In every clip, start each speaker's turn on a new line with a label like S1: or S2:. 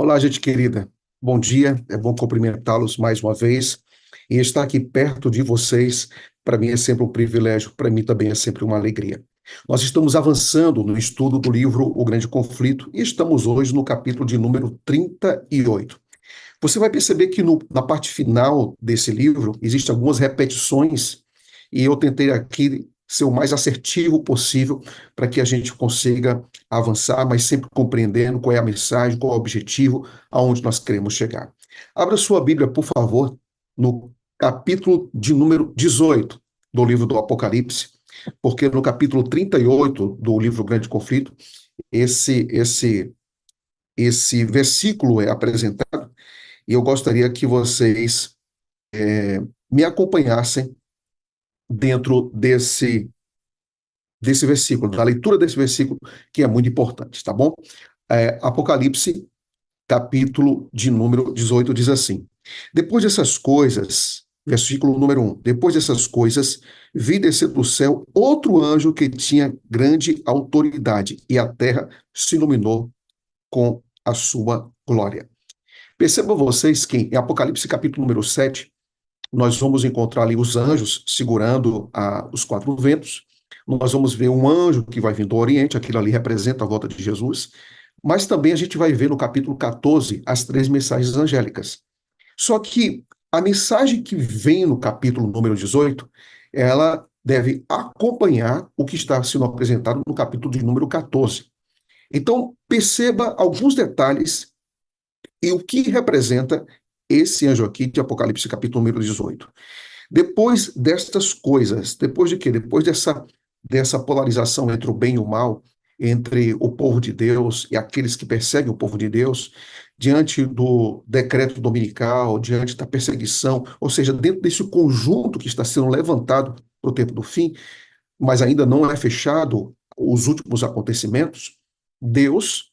S1: Olá, gente querida. Bom dia. É bom cumprimentá-los mais uma vez. E estar aqui perto de vocês, para mim é sempre um privilégio, para mim também é sempre uma alegria. Nós estamos avançando no estudo do livro O Grande Conflito e estamos hoje no capítulo de número 38. Você vai perceber que na parte final desse livro existem algumas repetições e eu tentei aqui ser o mais assertivo possível para que a gente consiga avançar, mas sempre compreendendo qual é a mensagem, qual é o objetivo, aonde nós queremos chegar. Abra sua Bíblia, por favor, no capítulo de número 18 do livro do Apocalipse, porque no capítulo 38 do livro Grande Conflito, esse esse esse versículo é apresentado e eu gostaria que vocês me acompanhassem dentro desse versículo, da leitura desse versículo, que é muito importante, tá bom? Apocalipse, capítulo de número 18, diz assim: Depois dessas coisas, versículo número 1, depois dessas coisas, vi descer do céu outro anjo que tinha grande autoridade, e a terra se iluminou com a sua glória. Percebam vocês que em Apocalipse, capítulo número 7, nós vamos encontrar ali os anjos segurando os quatro ventos. Nós vamos ver um anjo que vai vir do Oriente, aquilo ali representa a volta de Jesus. Mas também a gente vai ver no capítulo 14 as três mensagens angélicas. Só que a mensagem que vem no capítulo número 18, ela deve acompanhar o que está sendo apresentado no capítulo de número 14. Então, perceba alguns detalhes e o que representa esse anjo aqui de Apocalipse, capítulo número 18. Depois destas coisas, depois de quê? Depois dessa polarização entre o bem e o mal, entre o povo de Deus e aqueles que perseguem o povo de Deus, diante do decreto dominical, diante da perseguição, ou seja, dentro desse conjunto que está sendo levantado para o tempo do fim, mas ainda não é fechado os últimos acontecimentos, Deus,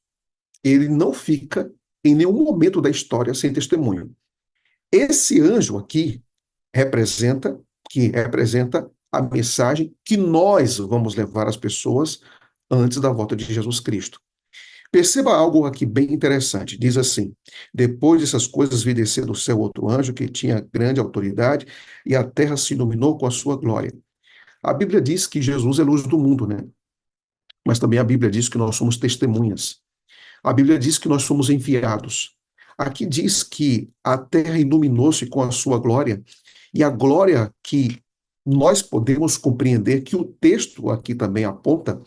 S1: ele não fica em nenhum momento da história sem testemunho. Esse anjo aqui, representa a mensagem que nós vamos levar às pessoas antes da volta de Jesus Cristo. Perceba algo aqui bem interessante. Diz assim: Depois dessas coisas vi descer do céu outro anjo que tinha grande autoridade e a terra se iluminou com a sua glória. A Bíblia diz que Jesus é luz do mundo, né? Mas também a Bíblia diz que nós somos testemunhas. A Bíblia diz que nós somos enviados. Aqui diz que a terra iluminou-se com a sua glória. E a glória que nós podemos compreender, que o texto aqui também aponta,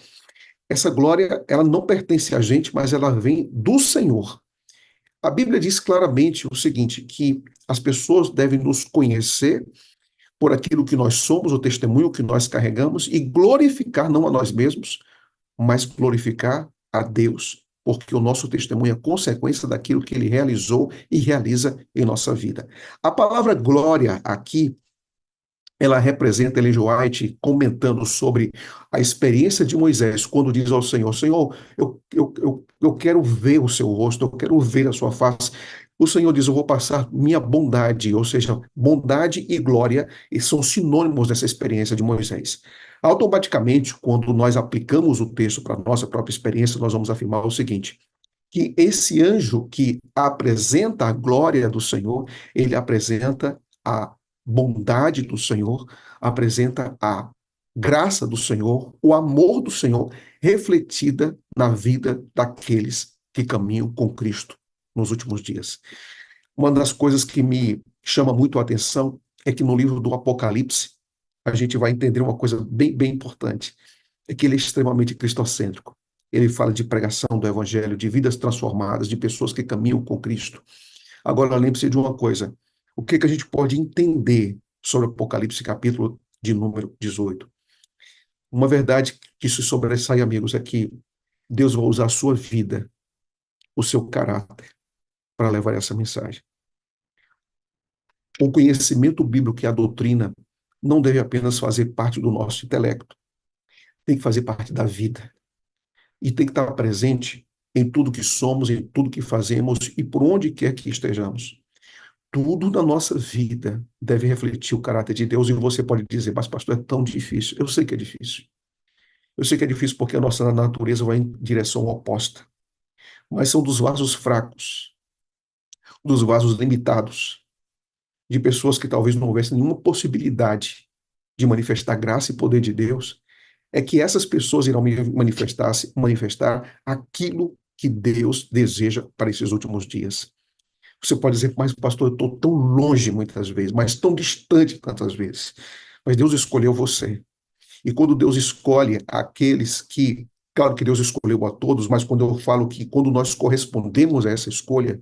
S1: essa glória, ela não pertence a gente, mas ela vem do Senhor. A Bíblia diz claramente o seguinte, que as pessoas devem nos conhecer por aquilo que nós somos, o testemunho que nós carregamos, e glorificar não a nós mesmos, mas glorificar a Deus, porque o nosso testemunho é consequência daquilo que ele realizou e realiza em nossa vida. A palavra glória aqui, ela representa Ellen G. White comentando sobre a experiência de Moisés, quando diz ao Senhor: Senhor, eu quero ver o seu rosto, eu quero ver a sua face. O Senhor diz: eu vou passar minha bondade, ou seja, bondade e glória, e são sinônimos dessa experiência de Moisés. Automaticamente, quando nós aplicamos o texto para a nossa própria experiência, nós vamos afirmar o seguinte: que esse anjo que apresenta a glória do Senhor, ele apresenta a bondade do Senhor, apresenta a graça do Senhor, o amor do Senhor refletida na vida daqueles que caminham com Cristo nos últimos dias. Uma das coisas que me chama muito a atenção é que no livro do Apocalipse a gente vai entender uma coisa bem, bem importante, é que ele é extremamente cristocêntrico. Ele fala de pregação do evangelho, de vidas transformadas, de pessoas que caminham com Cristo. Agora, lembre-se de uma coisa: o que a gente pode entender sobre o Apocalipse, capítulo de número 18? Uma verdade que se sobressai, amigos, é que Deus vai usar a sua vida, o seu caráter, para levar essa mensagem. O conhecimento bíblico e a doutrina não deve apenas fazer parte do nosso intelecto, tem que fazer parte da vida. E tem que estar presente em tudo que somos, em tudo que fazemos e por onde quer que estejamos. Tudo na nossa vida deve refletir o caráter de Deus. E você pode dizer: mas pastor, é tão difícil. Eu sei que é difícil. Eu sei que é difícil porque a nossa natureza vai em direção oposta. Mas são dos vasos fracos dos vasos limitados, de pessoas que talvez não houvesse nenhuma possibilidade de manifestar graça e poder de Deus, é que essas pessoas irão manifestar aquilo que Deus deseja para esses últimos dias. Você pode dizer, mas pastor, eu estou tão longe muitas vezes, mas tão distante tantas vezes. Mas Deus escolheu você. E quando Deus escolhe aqueles que, claro que Deus escolheu a todos, mas quando eu falo que quando nós correspondemos a essa escolha,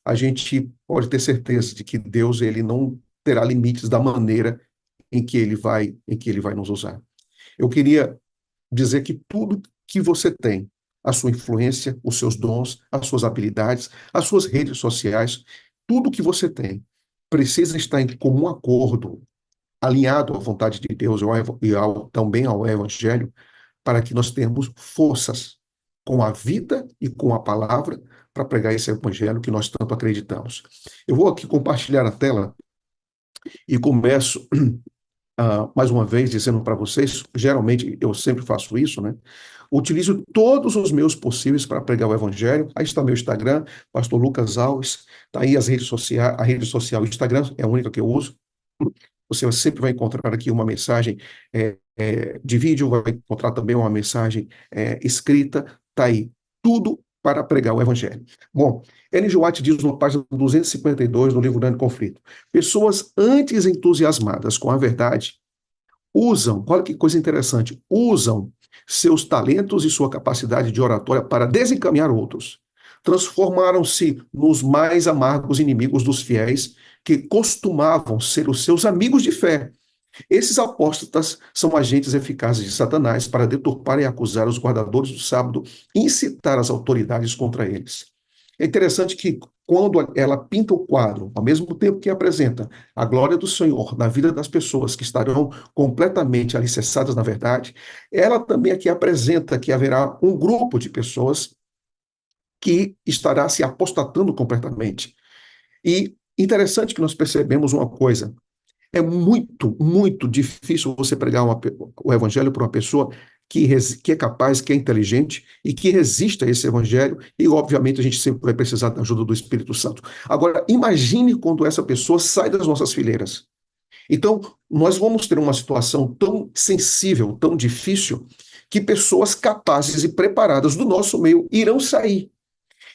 S1: a gente pode ter certeza de que Deus ele não terá limites da maneira em que ele vai nos usar. Eu queria dizer que tudo que você tem, a sua influência, os seus dons, as suas habilidades, as suas redes sociais, tudo que você tem precisa estar em comum acordo, alinhado à vontade de Deus também ao Evangelho, para que nós tenhamos forças com a vida e com a palavra para pregar esse Evangelho que nós tanto acreditamos. Eu vou aqui compartilhar a tela e começo mais uma vez dizendo para vocês, geralmente eu sempre faço isso, né? Utilizo todos os meios possíveis para pregar o Evangelho. Aí está meu Instagram, Pastor Lucas Alves. Está aí as redes sociais, a rede social Instagram é a única que eu uso. Você sempre vai encontrar aqui uma mensagem de vídeo, vai encontrar também uma mensagem escrita. Está aí tudo para pregar o Evangelho. Bom, Ellen G. White diz na página 252 do livro Grande Conflito: pessoas antes entusiasmadas com a verdade usam, olha que coisa interessante, usam seus talentos e sua capacidade de oratória para desencaminhar outros. Transformaram-se nos mais amargos inimigos dos fiéis, que costumavam ser os seus amigos de fé. Esses apóstatas são agentes eficazes de Satanás para deturpar e acusar os guardadores do sábado e incitar as autoridades contra eles. É interessante que quando ela pinta o quadro, ao mesmo tempo que apresenta a glória do Senhor na vida das pessoas que estarão completamente alicerçadas na verdade, ela também aqui apresenta que haverá um grupo de pessoas que estará se apostatando completamente. E interessante que nós percebemos uma coisa: é muito, muito difícil você pregar o evangelho para uma pessoa que é capaz, que é inteligente e que resista a esse evangelho, e obviamente a gente sempre vai precisar da ajuda do Espírito Santo. Agora, imagine quando essa pessoa sai das nossas fileiras. Então, nós vamos ter uma situação tão sensível, tão difícil, que pessoas capazes e preparadas do nosso meio irão sair.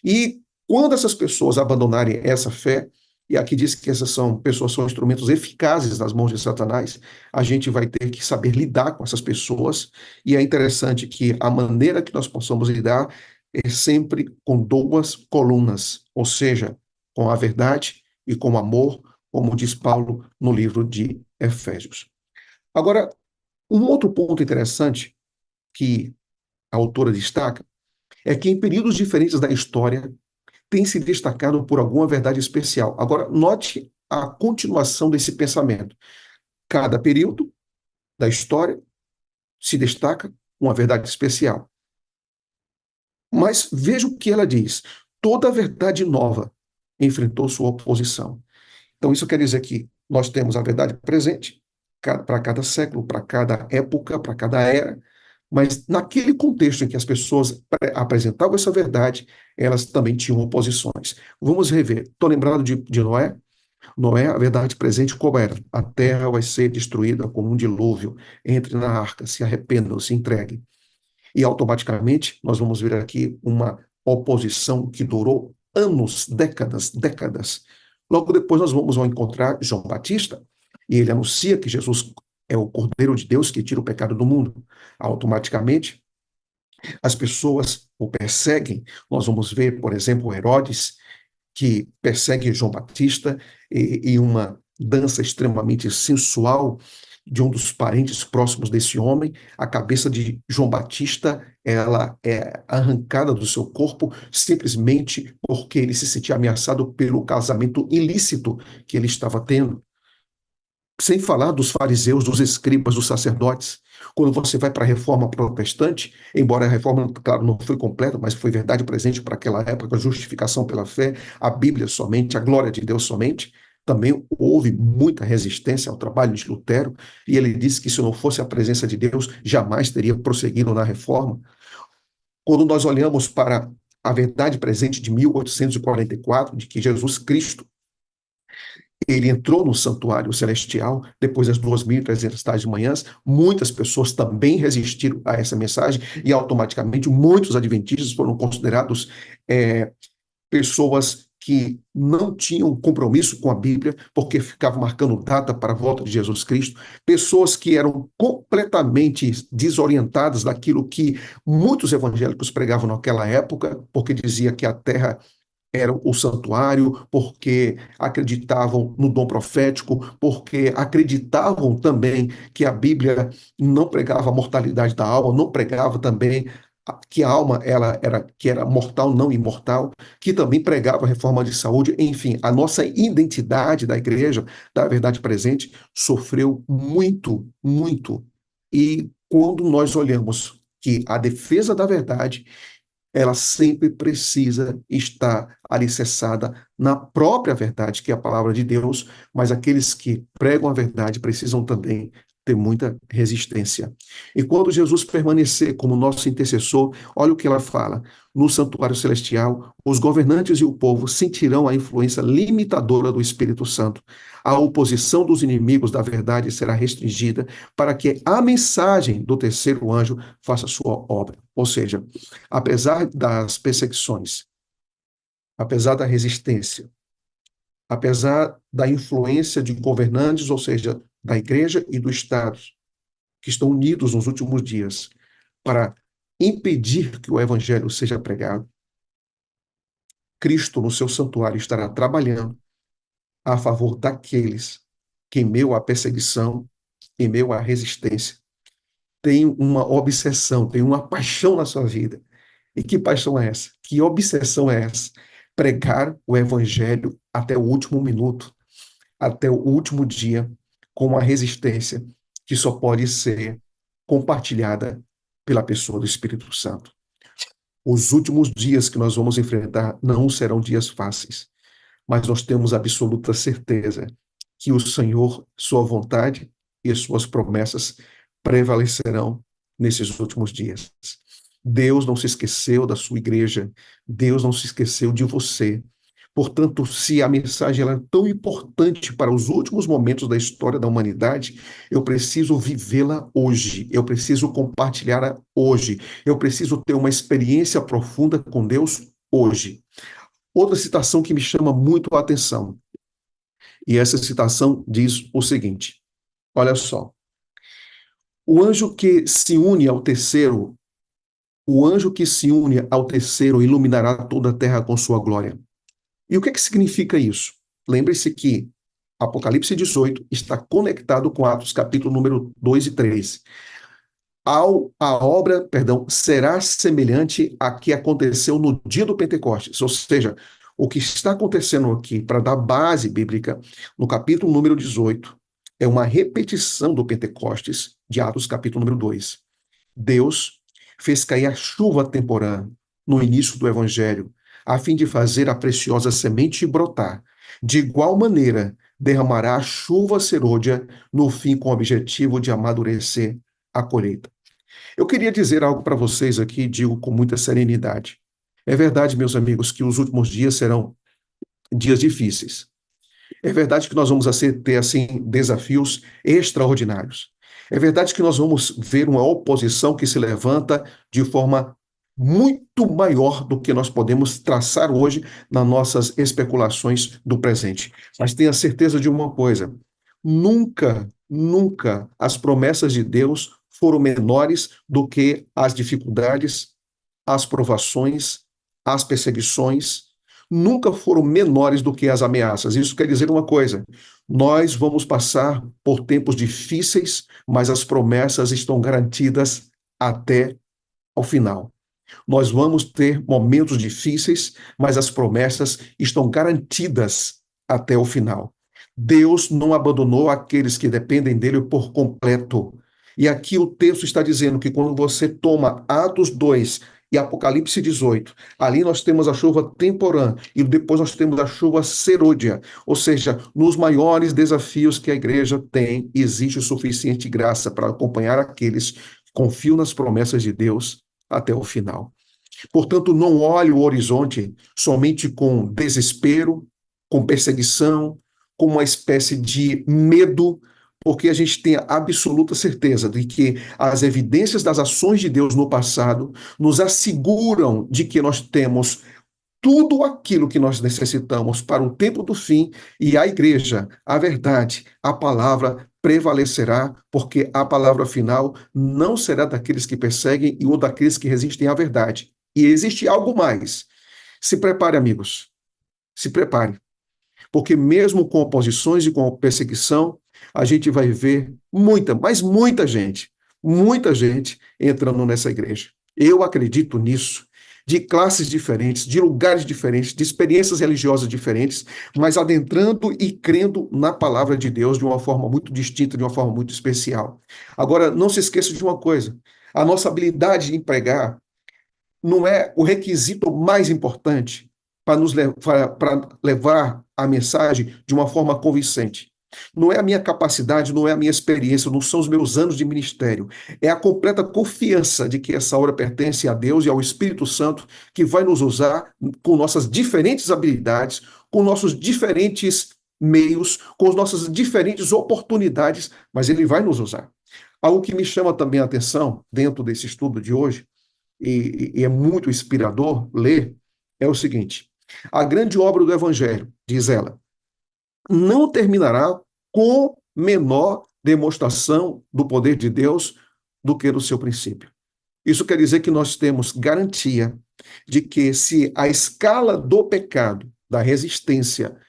S1: E quando essas pessoas abandonarem essa fé, e aqui diz que essas pessoas são instrumentos eficazes nas mãos de Satanás, a gente vai ter que saber lidar com essas pessoas, e é interessante que a maneira que nós possamos lidar é sempre com duas colunas, ou seja, com a verdade e com o amor, como diz Paulo no livro de Efésios. Agora, um outro ponto interessante que a autora destaca é que em períodos diferentes da história tem se destacado por alguma verdade especial. Agora, note a continuação desse pensamento. Cada período da história se destaca uma verdade especial. Mas veja o que ela diz: toda verdade nova enfrentou sua oposição. Então, isso quer dizer que nós temos a verdade presente para cada século, para cada época, para cada era, mas naquele contexto em que as pessoas apresentavam essa verdade, elas também tinham oposições. Vamos rever. Estou lembrado de Noé. Noé, a verdade presente, como era? A terra vai ser destruída com um dilúvio. Entre na arca, se arrependam, se entreguem. E automaticamente nós vamos ver aqui uma oposição que durou anos, décadas, décadas. Logo depois nós vamos encontrar João Batista, e ele anuncia que Jesus é o Cordeiro de Deus que tira o pecado do mundo. Automaticamente, as pessoas o perseguem. Nós vamos ver, por exemplo, Herodes, que persegue João Batista, e uma dança extremamente sensual de um dos parentes próximos desse homem. A cabeça de João Batista, ela é arrancada do seu corpo simplesmente porque ele se sentia ameaçado pelo casamento ilícito que ele estava tendo. Sem falar dos fariseus, dos escribas, dos sacerdotes. Quando você vai para a reforma protestante, embora a reforma, claro, não foi completa, mas foi verdade presente para aquela época, a justificação pela fé, a Bíblia somente, a glória de Deus somente, também houve muita resistência ao trabalho de Lutero, e ele disse que se não fosse a presença de Deus, jamais teria prosseguido na reforma. Quando nós olhamos para a verdade presente de 1844, de que Jesus Cristo, ele entrou no santuário celestial depois das 2.300 tais de manhãs. Muitas pessoas também resistiram a essa mensagem e automaticamente muitos adventistas foram considerados pessoas que não tinham compromisso com a Bíblia, porque ficavam marcando data para a volta de Jesus Cristo, pessoas que eram completamente desorientadas daquilo que muitos evangélicos pregavam naquela época, porque dizia que a terra era o santuário, porque acreditavam no dom profético, porque acreditavam também que a Bíblia não pregava a mortalidade da alma, não pregava também que a alma que era mortal, não imortal, que também pregava a reforma de saúde. Enfim, a nossa identidade da igreja, da verdade presente, sofreu muito, muito. E quando nós olhamos que a defesa da verdade, ela sempre precisa estar alicerçada na própria verdade, que é a palavra de Deus, mas aqueles que pregam a verdade precisam também ter muita resistência. E quando Jesus permanecer como nosso intercessor, olha o que ela fala: no santuário celestial, os governantes e o povo sentirão a influência limitadora do Espírito Santo. A oposição dos inimigos da verdade será restringida para que a mensagem do terceiro anjo faça sua obra. Ou seja, apesar das perseguições, apesar da resistência, apesar da influência de governantes, ou seja, da igreja e do Estado, que estão unidos nos últimos dias para impedir que o evangelho seja pregado, Cristo, no seu santuário, estará trabalhando a favor daqueles que, em meio à perseguição, em meio à resistência, têm uma obsessão, têm uma paixão na sua vida. E que paixão é essa? Que obsessão é essa? Pregar o evangelho até o último minuto, até o último dia, com uma resistência que só pode ser compartilhada pela pessoa do Espírito Santo. Os últimos dias que nós vamos enfrentar não serão dias fáceis, mas nós temos absoluta certeza que o Senhor, sua vontade e suas promessas prevalecerão nesses últimos dias. Deus não se esqueceu da sua igreja, Deus não se esqueceu de você. Portanto, se a mensagem ela é tão importante para os últimos momentos da história da humanidade, eu preciso vivê-la hoje, eu preciso compartilhá-la hoje, eu preciso ter uma experiência profunda com Deus hoje. Outra citação que me chama muito a atenção, e essa citação diz o seguinte: olha só, o anjo que se une ao terceiro, o anjo que se une ao terceiro iluminará toda a terra com sua glória. E o que significa isso? Lembre-se que Apocalipse 18 está conectado com Atos capítulo número 2 e 3. A obra, perdão, será semelhante à que aconteceu no dia do Pentecostes, ou seja, o que está acontecendo aqui, para dar base bíblica, no capítulo número 18, é uma repetição do Pentecostes, de Atos capítulo número 2. Deus fez cair a chuva temporã no início do evangelho, a fim de fazer a preciosa semente brotar. De igual maneira, derramará a chuva serôdia no fim, com o objetivo de amadurecer a colheita. Eu queria dizer algo para vocês aqui, digo com muita serenidade. É verdade, meus amigos, que os últimos dias serão dias difíceis. É verdade que nós vamos ter, assim, desafios extraordinários. É verdade que nós vamos ver uma oposição que se levanta de forma muito maior do que nós podemos traçar hoje nas nossas especulações do presente. Mas tenha certeza de uma coisa: nunca, nunca as promessas de Deus foram menores do que as dificuldades, as provações, as perseguições, nunca foram menores do que as ameaças. Isso quer dizer uma coisa: nós vamos passar por tempos difíceis, mas as promessas estão garantidas até ao final. Nós vamos ter momentos difíceis, mas as promessas estão garantidas até o final. Deus não abandonou aqueles que dependem dele por completo. E aqui o texto está dizendo que quando você toma Atos 2 e Apocalipse 18, ali nós temos a chuva temporã e depois nós temos a chuva serôdia. Ou seja, nos maiores desafios que a igreja tem, existe suficiente graça para acompanhar aqueles que confiam nas promessas de Deus até o final. Portanto, não olhe o horizonte somente com desespero, com perseguição, com uma espécie de medo, porque a gente tem a absoluta certeza de que as evidências das ações de Deus no passado nos asseguram de que nós temos tudo aquilo que nós necessitamos para o tempo do fim, e a igreja, a verdade, a palavra prevalecerá, porque a palavra final não será daqueles que perseguem e ou daqueles que resistem à verdade. E existe algo mais. Se prepare, amigos. Se prepare. Porque mesmo com oposições e com perseguição, a gente vai ver muita, mas muita gente entrando nessa igreja. Eu acredito nisso, de classes diferentes, de lugares diferentes, de experiências religiosas diferentes, mas adentrando e crendo na palavra de Deus de uma forma muito distinta, de uma forma muito especial. Agora, não se esqueça de uma coisa: a nossa habilidade de empregar não é o requisito mais importante para nos para levar a mensagem de uma forma convincente. Não é a minha capacidade, não é a minha experiência, não são os meus anos de ministério. É a completa confiança de que essa obra pertence a Deus e ao Espírito Santo, que vai nos usar com nossas diferentes habilidades, com nossos diferentes meios, com as nossas diferentes oportunidades, mas ele vai nos usar. Algo que me chama também a atenção dentro desse estudo de hoje e é muito inspirador ler, é o seguinte: a grande obra do Evangelho, diz ela, não terminará com menor demonstração do poder de Deus do que no seu princípio. Isso quer dizer que nós temos garantia de que se a escala do pecado, da resistência,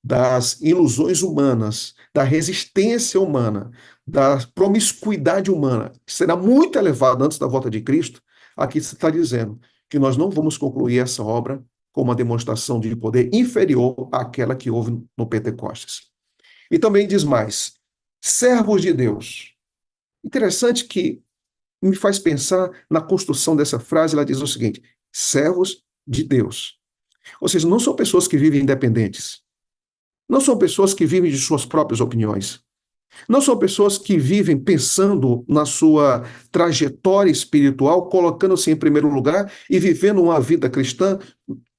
S1: das ilusões humanas, da resistência humana, da promiscuidade humana, será muito elevada antes da volta de Cristo, aqui se está dizendo que nós não vamos concluir essa obra com uma demonstração de poder inferior àquela que houve no Pentecostes. E também diz mais, servos de Deus. Interessante que me faz pensar na construção dessa frase, ela diz o seguinte, servos de Deus. Ou seja, não são pessoas que vivem independentes, não são pessoas que vivem de suas próprias opiniões. Não são pessoas que vivem pensando na sua trajetória espiritual, colocando-se em primeiro lugar e vivendo uma vida cristã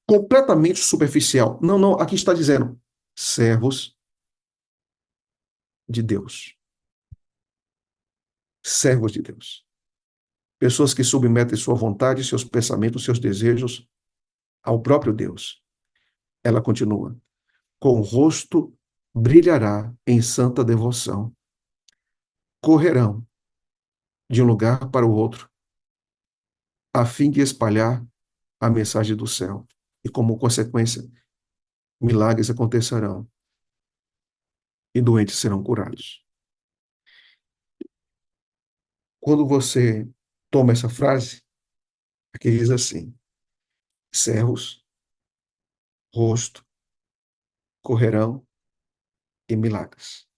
S1: completamente superficial. Não, não, aqui está dizendo servos de Deus. Servos de Deus. Pessoas que submetem sua vontade, seus pensamentos, seus desejos ao próprio Deus. Ela continua. Com o rosto brilhará em santa devoção. Correrão de um lugar para o outro, a fim de espalhar a mensagem do céu. E como consequência, milagres acontecerão e doentes serão curados. Quando você toma essa frase, aqui diz assim, servos, rosto, correrão e milagres.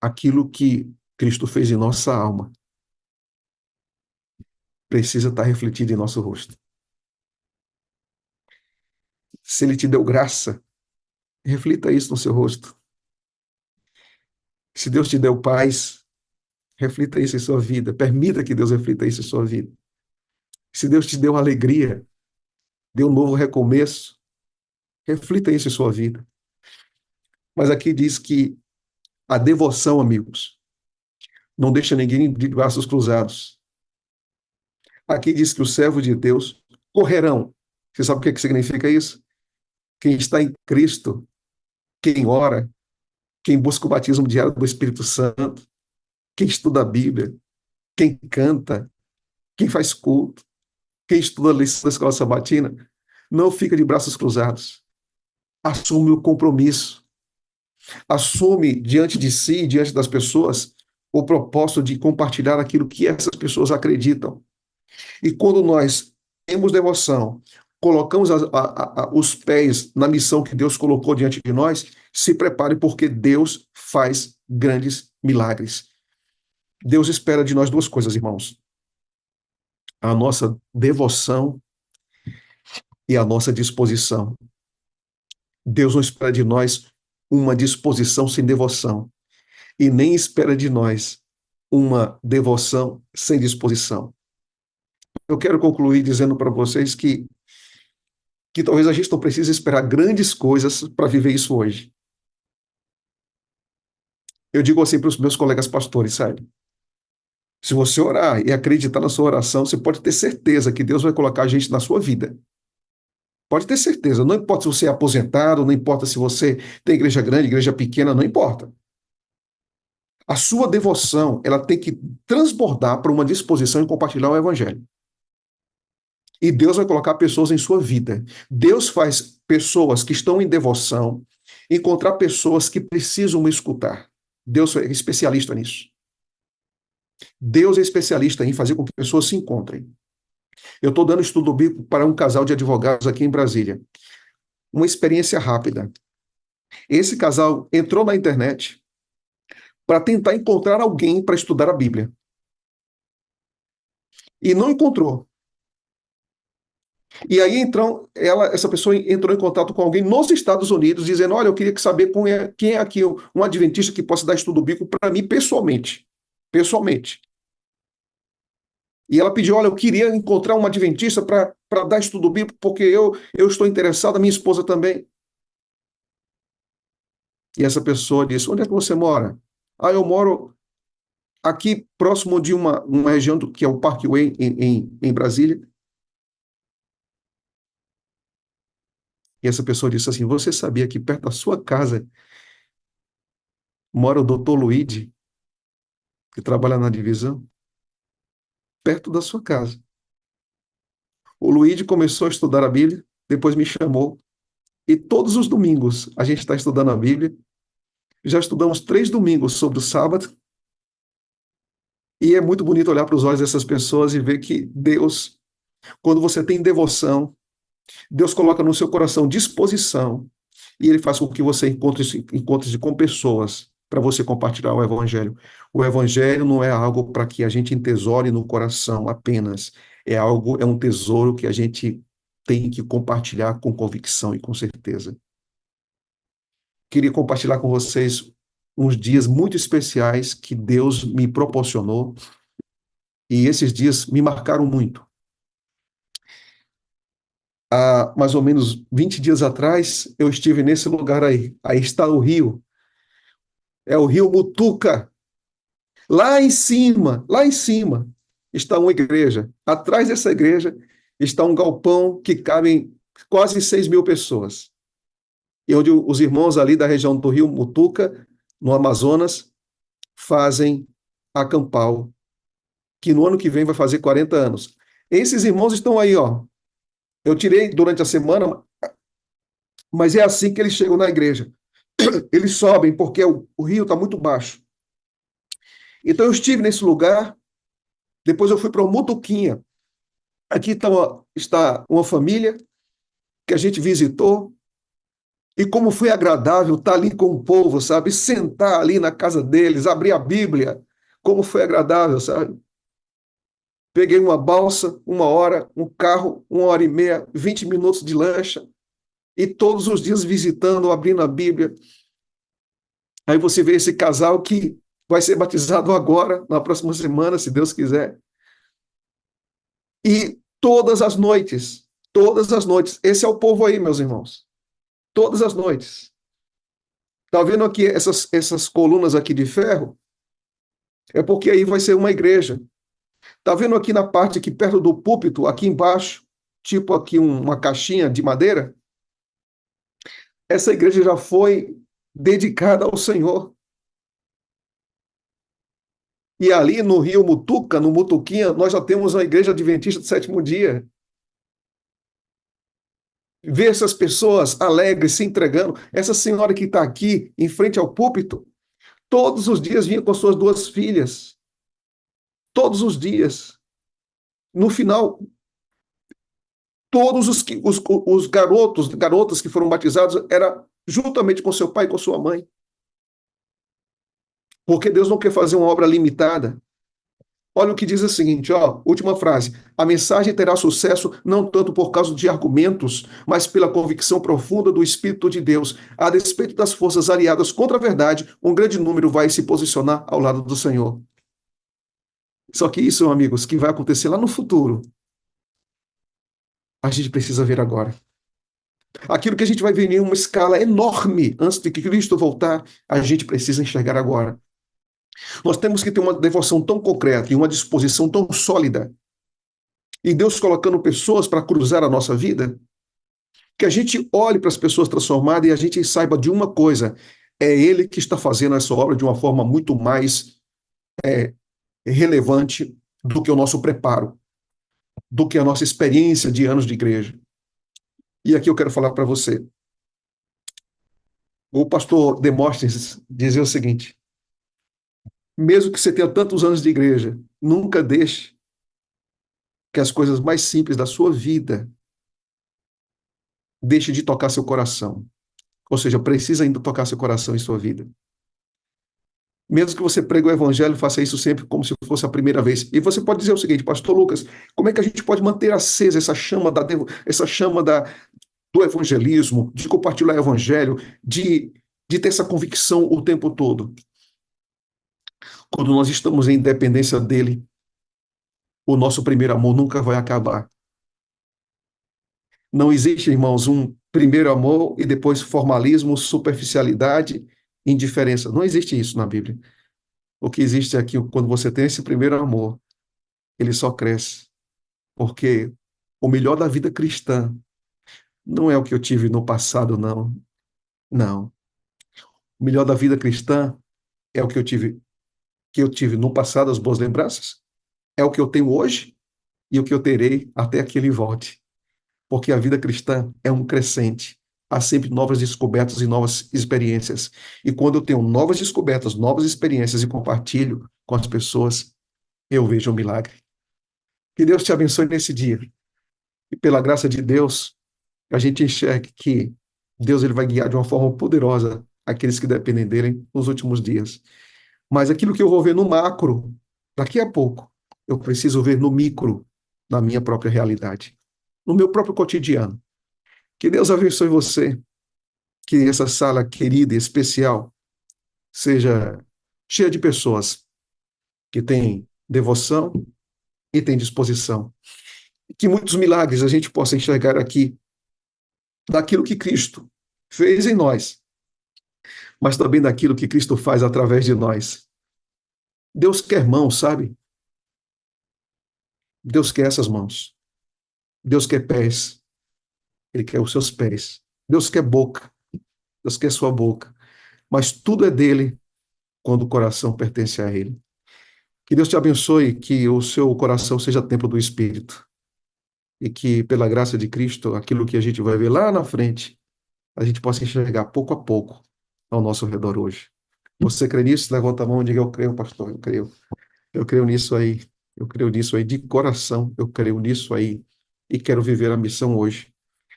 S1: Aquilo que Cristo fez em nossa alma precisa estar refletido em nosso rosto. Se ele te deu graça, reflita isso no seu rosto. Se Deus te deu paz, reflita isso em sua vida. Permita que Deus reflita isso em sua vida. Se Deus te deu alegria, deu um novo recomeço, reflita isso em sua vida. Mas aqui diz que a devoção, amigos, não deixa ninguém de braços cruzados. Aqui diz que os servos de Deus correrão. Você sabe o que significa isso? Quem está em Cristo, quem ora, quem busca o batismo diário do Espírito Santo, quem estuda a Bíblia, quem canta, quem faz culto, quem estuda a lição da escola sabatina, não fica de braços cruzados. Assume o compromisso. Assume diante de si, diante das pessoas, o propósito de compartilhar aquilo que essas pessoas acreditam. E quando nós temos devoção, colocamos os pés na missão que Deus colocou diante de nós, se prepare porque Deus faz grandes milagres. Deus espera de nós duas coisas, irmãos. A nossa devoção e a nossa disposição. Deus não espera de nós uma disposição sem devoção. E nem espera de nós uma devoção sem disposição. eu quero concluir dizendo para vocês que talvez a gente não precise esperar grandes coisas para viver isso hoje. Eu digo assim para os meus colegas pastores, sabe? Se você orar e acreditar na sua oração, você pode ter certeza que Deus vai colocar a gente na sua vida. Pode ter certeza. Não importa se você é aposentado, não importa se você tem igreja grande, igreja pequena, não importa. A sua devoção, ela tem que transbordar para uma disposição em compartilhar o evangelho. E Deus vai colocar pessoas em sua vida. Deus faz pessoas que estão em devoção encontrar pessoas que precisam escutar. Deus é especialista nisso. Deus é especialista em fazer com que pessoas se encontrem. Eu estou dando estudo bíblico para um casal de advogados aqui em Brasília. Uma experiência rápida. Esse casal entrou na internet para tentar encontrar alguém para estudar a Bíblia. E não encontrou. E aí, então, essa pessoa entrou em contato com alguém nos Estados Unidos, dizendo: Olha, eu queria saber quem é aqui um adventista que possa dar estudo bíblico para mim pessoalmente. Pessoalmente. E ela pediu: Olha, eu queria encontrar um adventista para dar estudo bíblico, porque eu estou interessado, a minha esposa também. E essa pessoa disse: Onde é que você mora? Ah, eu moro aqui próximo de uma região que é o Parkway, em Brasília. E essa pessoa disse assim: Você sabia que perto da sua casa mora o doutor Luigi, que trabalha na divisão? Perto da sua casa. O Luigi começou a estudar a Bíblia, depois me chamou, e todos os domingos a gente está estudando a Bíblia. Já estudamos 3 domingos sobre o sábado, e é muito bonito olhar para os olhos dessas pessoas e ver que Deus, quando você tem devoção, Deus coloca no seu coração disposição, e Ele faz com que você encontre com pessoas para você compartilhar o Evangelho. O Evangelho não é algo para que a gente entesoure no coração apenas, é um tesouro que a gente tem que compartilhar com convicção e com certeza. Queria compartilhar com vocês uns dias muito especiais que Deus me proporcionou, e esses dias me marcaram muito. Há mais ou menos 20 dias atrás, eu estive nesse lugar aí. Aí está o rio. É o rio Mutuca. Lá em cima, está uma igreja. Atrás dessa igreja está um galpão que cabem quase 6.000 pessoas. E onde os irmãos ali da região do rio Mutuca, no Amazonas, fazem a Campal, que no ano que vem vai fazer 40 anos. Esses irmãos estão aí, ó. Eu tirei durante a semana, mas é assim que eles chegam na igreja. Eles sobem porque o rio está muito baixo. Então eu estive nesse lugar, depois eu fui para o Mutuquinha. Aqui está uma família que a gente visitou, e como foi agradável estar ali com o povo, sabe? Sentar ali na casa deles, abrir a Bíblia, como foi agradável, sabe? Peguei uma balsa, 1 hora, um carro, 1 hora e meia, 20 minutos de lancha, e todos os dias visitando, abrindo a Bíblia. Aí você vê esse casal que vai ser batizado agora, na próxima semana, se Deus quiser. E todas as noites, esse é o povo aí, meus irmãos. Todas as noites. Tá vendo aqui essas colunas aqui de ferro? É porque aí vai ser uma igreja. Tá vendo aqui na parte aqui perto do púlpito, aqui embaixo, tipo aqui uma caixinha de madeira? Essa igreja já foi dedicada ao Senhor. E ali no Rio Mutuca, no Mutuquinha, nós já temos a igreja adventista do sétimo dia. Ver essas pessoas alegres, se entregando. Essa senhora que está aqui, em frente ao púlpito, todos os dias vinha com suas 2 filhas. Todos os dias. No final, todos os garotas que foram batizados, era juntamente com seu pai e com sua mãe. Porque Deus não quer fazer uma obra limitada. Olha o que diz o seguinte, ó, última frase. A mensagem terá sucesso não tanto por causa de argumentos, mas pela convicção profunda do Espírito de Deus. A despeito das forças aliadas contra a verdade, um grande número vai se posicionar ao lado do Senhor. Só que isso, amigos, que vai acontecer lá no futuro. a gente precisa ver agora. Aquilo que a gente vai ver em uma escala enorme antes de que Cristo voltar, a gente precisa enxergar agora. Nós temos que ter uma devoção tão concreta e uma disposição tão sólida, e Deus colocando pessoas para cruzar a nossa vida, que a gente olhe para as pessoas transformadas e a gente saiba de uma coisa: é Ele que está fazendo essa obra de uma forma muito mais relevante do que o nosso preparo, do que a nossa experiência de anos de igreja. E aqui eu quero falar para você. O pastor Demóstenes dizia o seguinte: mesmo que você tenha tantos anos de igreja, nunca deixe que as coisas mais simples da sua vida deixe de tocar seu coração. Ou seja, precisa ainda tocar seu coração em sua vida. Mesmo que você pregue o evangelho, faça isso sempre como se fosse a primeira vez. E você pode dizer o seguinte, pastor Lucas, como é que a gente pode manter acesa essa chama do evangelismo, de compartilhar o evangelho, de ter essa convicção o tempo todo? Quando nós estamos em dependência dele, o nosso primeiro amor nunca vai acabar. Não existe, irmãos, um primeiro amor e depois formalismo, superficialidade, indiferença. Não existe isso na Bíblia. O que existe aqui, quando você tem esse primeiro amor, ele só cresce. Porque o melhor da vida cristã não é o que eu tive no passado, não. Não. O melhor da vida cristã é o que eu tive no passado, as boas lembranças. É o que eu tenho hoje e o que eu terei até que ele volte. Porque a vida cristã é um crescente. Há sempre novas descobertas e novas experiências. E quando eu tenho novas descobertas, novas experiências e compartilho com as pessoas, eu vejo um milagre. Que Deus te abençoe nesse dia. E pela graça de Deus, a gente enxergue que Deus ele vai guiar de uma forma poderosa aqueles que dependem dele nos últimos dias. Mas aquilo que eu vou ver no macro, daqui a pouco, eu preciso ver no micro, na minha própria realidade, no meu próprio cotidiano. Que Deus abençoe você, que essa sala querida e especial seja cheia de pessoas que têm devoção e têm disposição. Que muitos milagres a gente possa enxergar aqui daquilo que Cristo fez em nós, mas também daquilo que Cristo faz através de nós. Deus quer mãos, sabe? Deus quer essas mãos. Deus quer pés. Ele quer os seus pés. Deus quer boca. Deus quer sua boca. Mas tudo é dele quando o coração pertence a ele. Que Deus te abençoe, que o seu coração seja templo do Espírito. E que, pela graça de Cristo, aquilo que a gente vai ver lá na frente, a gente possa enxergar pouco a pouco ao nosso redor hoje. Você crê nisso? Levanta a mão e diga: eu creio, pastor, eu creio. Eu creio nisso aí. Eu creio nisso aí de coração. Eu creio nisso aí. E quero viver a missão hoje.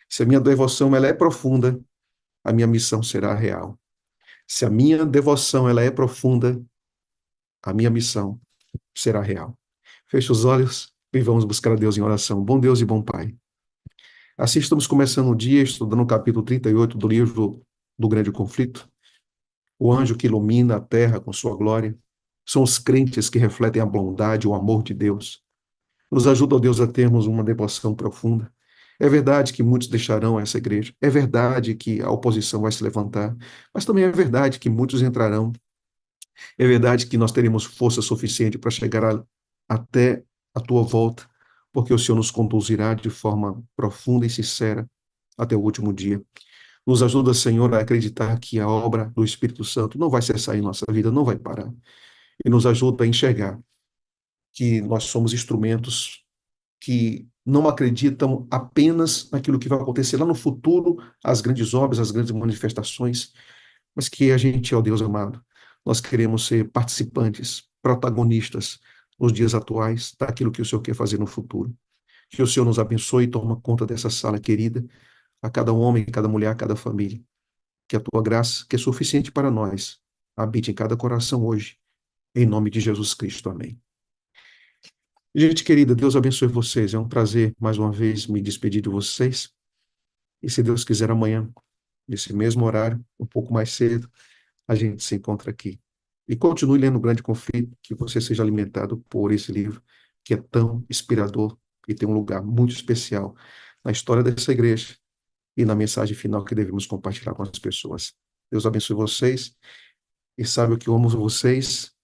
S1: Se a minha devoção ela é profunda, a minha missão será real. Se a minha devoção ela é profunda, a minha missão será real. Feche os olhos e vamos buscar a Deus em oração. Bom Deus e bom Pai. Assim estamos começando o dia estudando o capítulo 38 do livro do Grande Conflito. O anjo que ilumina a terra com sua glória. São os crentes que refletem a bondade, o amor de Deus. Nos ajuda, ó Deus, a termos uma devoção profunda. É verdade que muitos deixarão essa igreja. É verdade que a oposição vai se levantar. Mas também é verdade que muitos entrarão. É verdade que nós teremos força suficiente para chegar até a tua volta, porque o Senhor nos conduzirá de forma profunda e sincera até o último dia. Nos ajuda, Senhor, a acreditar que a obra do Espírito Santo não vai cessar em nossa vida, não vai parar. E nos ajuda a enxergar que nós somos instrumentos que não acreditam apenas naquilo que vai acontecer lá no futuro, as grandes obras, as grandes manifestações, mas que a gente, ó Deus amado, nós queremos ser participantes, protagonistas nos dias atuais daquilo que o Senhor quer fazer no futuro. Que o Senhor nos abençoe e toma conta dessa sala querida, a cada homem, a cada mulher, a cada família. Que a tua graça, que é suficiente para nós, habite em cada coração hoje, em nome de Jesus Cristo. Amém. Gente querida, Deus abençoe vocês. É um prazer, mais uma vez, me despedir de vocês. E se Deus quiser, amanhã, nesse mesmo horário, um pouco mais cedo, a gente se encontra aqui. E continue lendo o Grande Conflito, que você seja alimentado por esse livro, que é tão inspirador e tem um lugar muito especial na história dessa igreja e na mensagem final que devemos compartilhar com as pessoas. Deus abençoe vocês e sabe que eu amo vocês.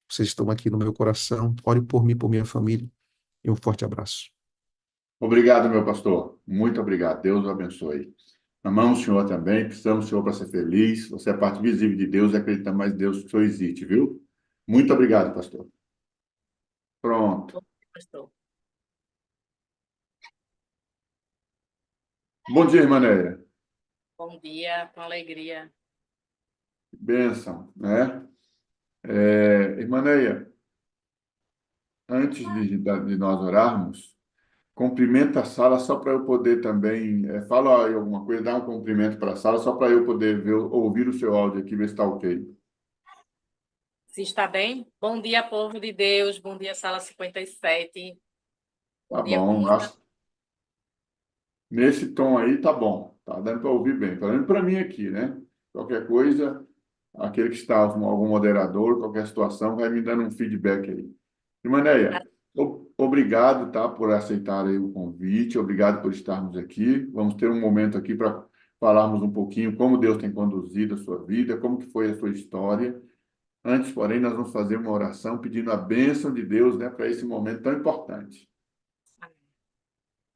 S1: Vocês estão aqui no meu coração. Ore por mim, por minha família e um forte abraço.
S2: Obrigado, meu pastor. Muito obrigado. Deus o abençoe. Amamos o Senhor também, precisamos do Senhor para ser feliz. Você é parte visível de Deus e acredita mais em Deus que o Senhor existe, viu? Muito obrigado, pastor. Pronto.
S3: Pastor.
S2: Bom dia, irmã Neia.
S3: Bom dia, com alegria.
S2: Bênção, né? Irmã Neia, antes de nós orarmos, cumprimenta a sala só para eu poder também. Fala aí alguma coisa, dá um cumprimento para a sala, só para eu poder ver, ouvir o seu áudio aqui, ver se está ok.
S3: Se está bem? Bom dia, povo de Deus. Bom dia, Sala 57.
S2: Tá
S3: Bom dia com
S2: bom,
S3: muita...
S2: nesse tom aí tá bom, tá dando para ouvir bem, pelo menos para mim aqui, né? Qualquer coisa, aquele que está, algum moderador, qualquer situação, vai me dando um feedback aí. Irmã Neia, obrigado, tá, por aceitar aí o convite, obrigado por estarmos aqui. Vamos ter um momento aqui para falarmos um pouquinho como Deus tem conduzido a sua vida, como que foi a sua história. Antes, porém, nós vamos fazer uma oração pedindo a bênção de Deus, né, para esse momento tão importante.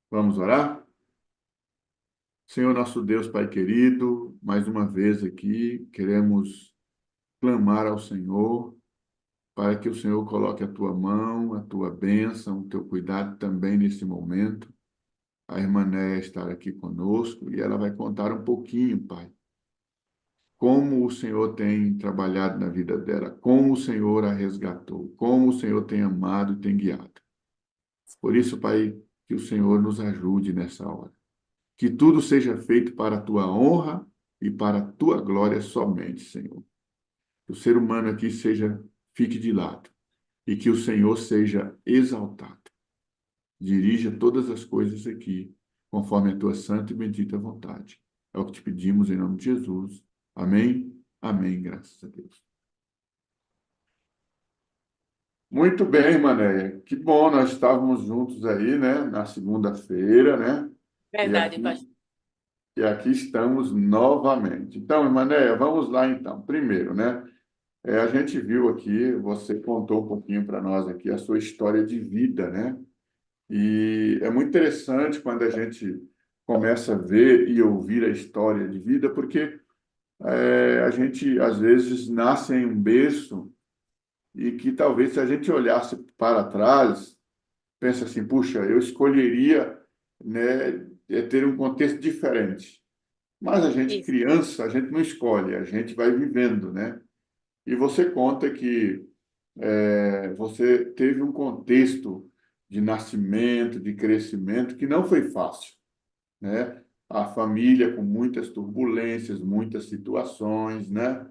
S2: Vamos orar? Senhor nosso Deus, Pai querido, mais uma vez aqui queremos clamar ao Senhor para que o Senhor coloque a tua mão, a tua bênção, o teu cuidado também nesse momento. A irmã Néia estará aqui conosco e ela vai contar um pouquinho, Pai, como o Senhor tem trabalhado na vida dela, como o Senhor a resgatou, como o Senhor tem amado e tem guiado. Por isso, Pai, que o Senhor nos ajude nessa hora. Que tudo seja feito para a tua honra e para a tua glória somente, Senhor. Que o ser humano aqui fique de lado e que o Senhor seja exaltado. Dirija todas as coisas aqui, conforme a tua santa e bendita vontade. É o que te pedimos em nome de Jesus. Amém? Amém, graças a Deus. Muito bem, Manéia. Que bom, nós estávamos juntos aí, né, na segunda-feira, né? E
S3: Verdade,
S2: aqui,
S3: pastor.
S2: e aqui estamos novamente. Então, Manéia, vamos lá então. Primeiro, né? A gente viu aqui, você contou um pouquinho para nós aqui a sua história de vida, né? E é muito interessante quando a gente começa a ver e ouvir a história de vida, porque a gente, às vezes, nasce em um berço e que talvez, se a gente olhasse para trás, pensa assim, puxa, eu escolheria, né, ter um contexto diferente. Mas a gente,
S3: Isso.
S2: criança, a gente não escolhe, a gente vai vivendo, né? E você conta que você teve um contexto de nascimento, de crescimento que não foi fácil, né? A família com muitas turbulências, muitas situações, né?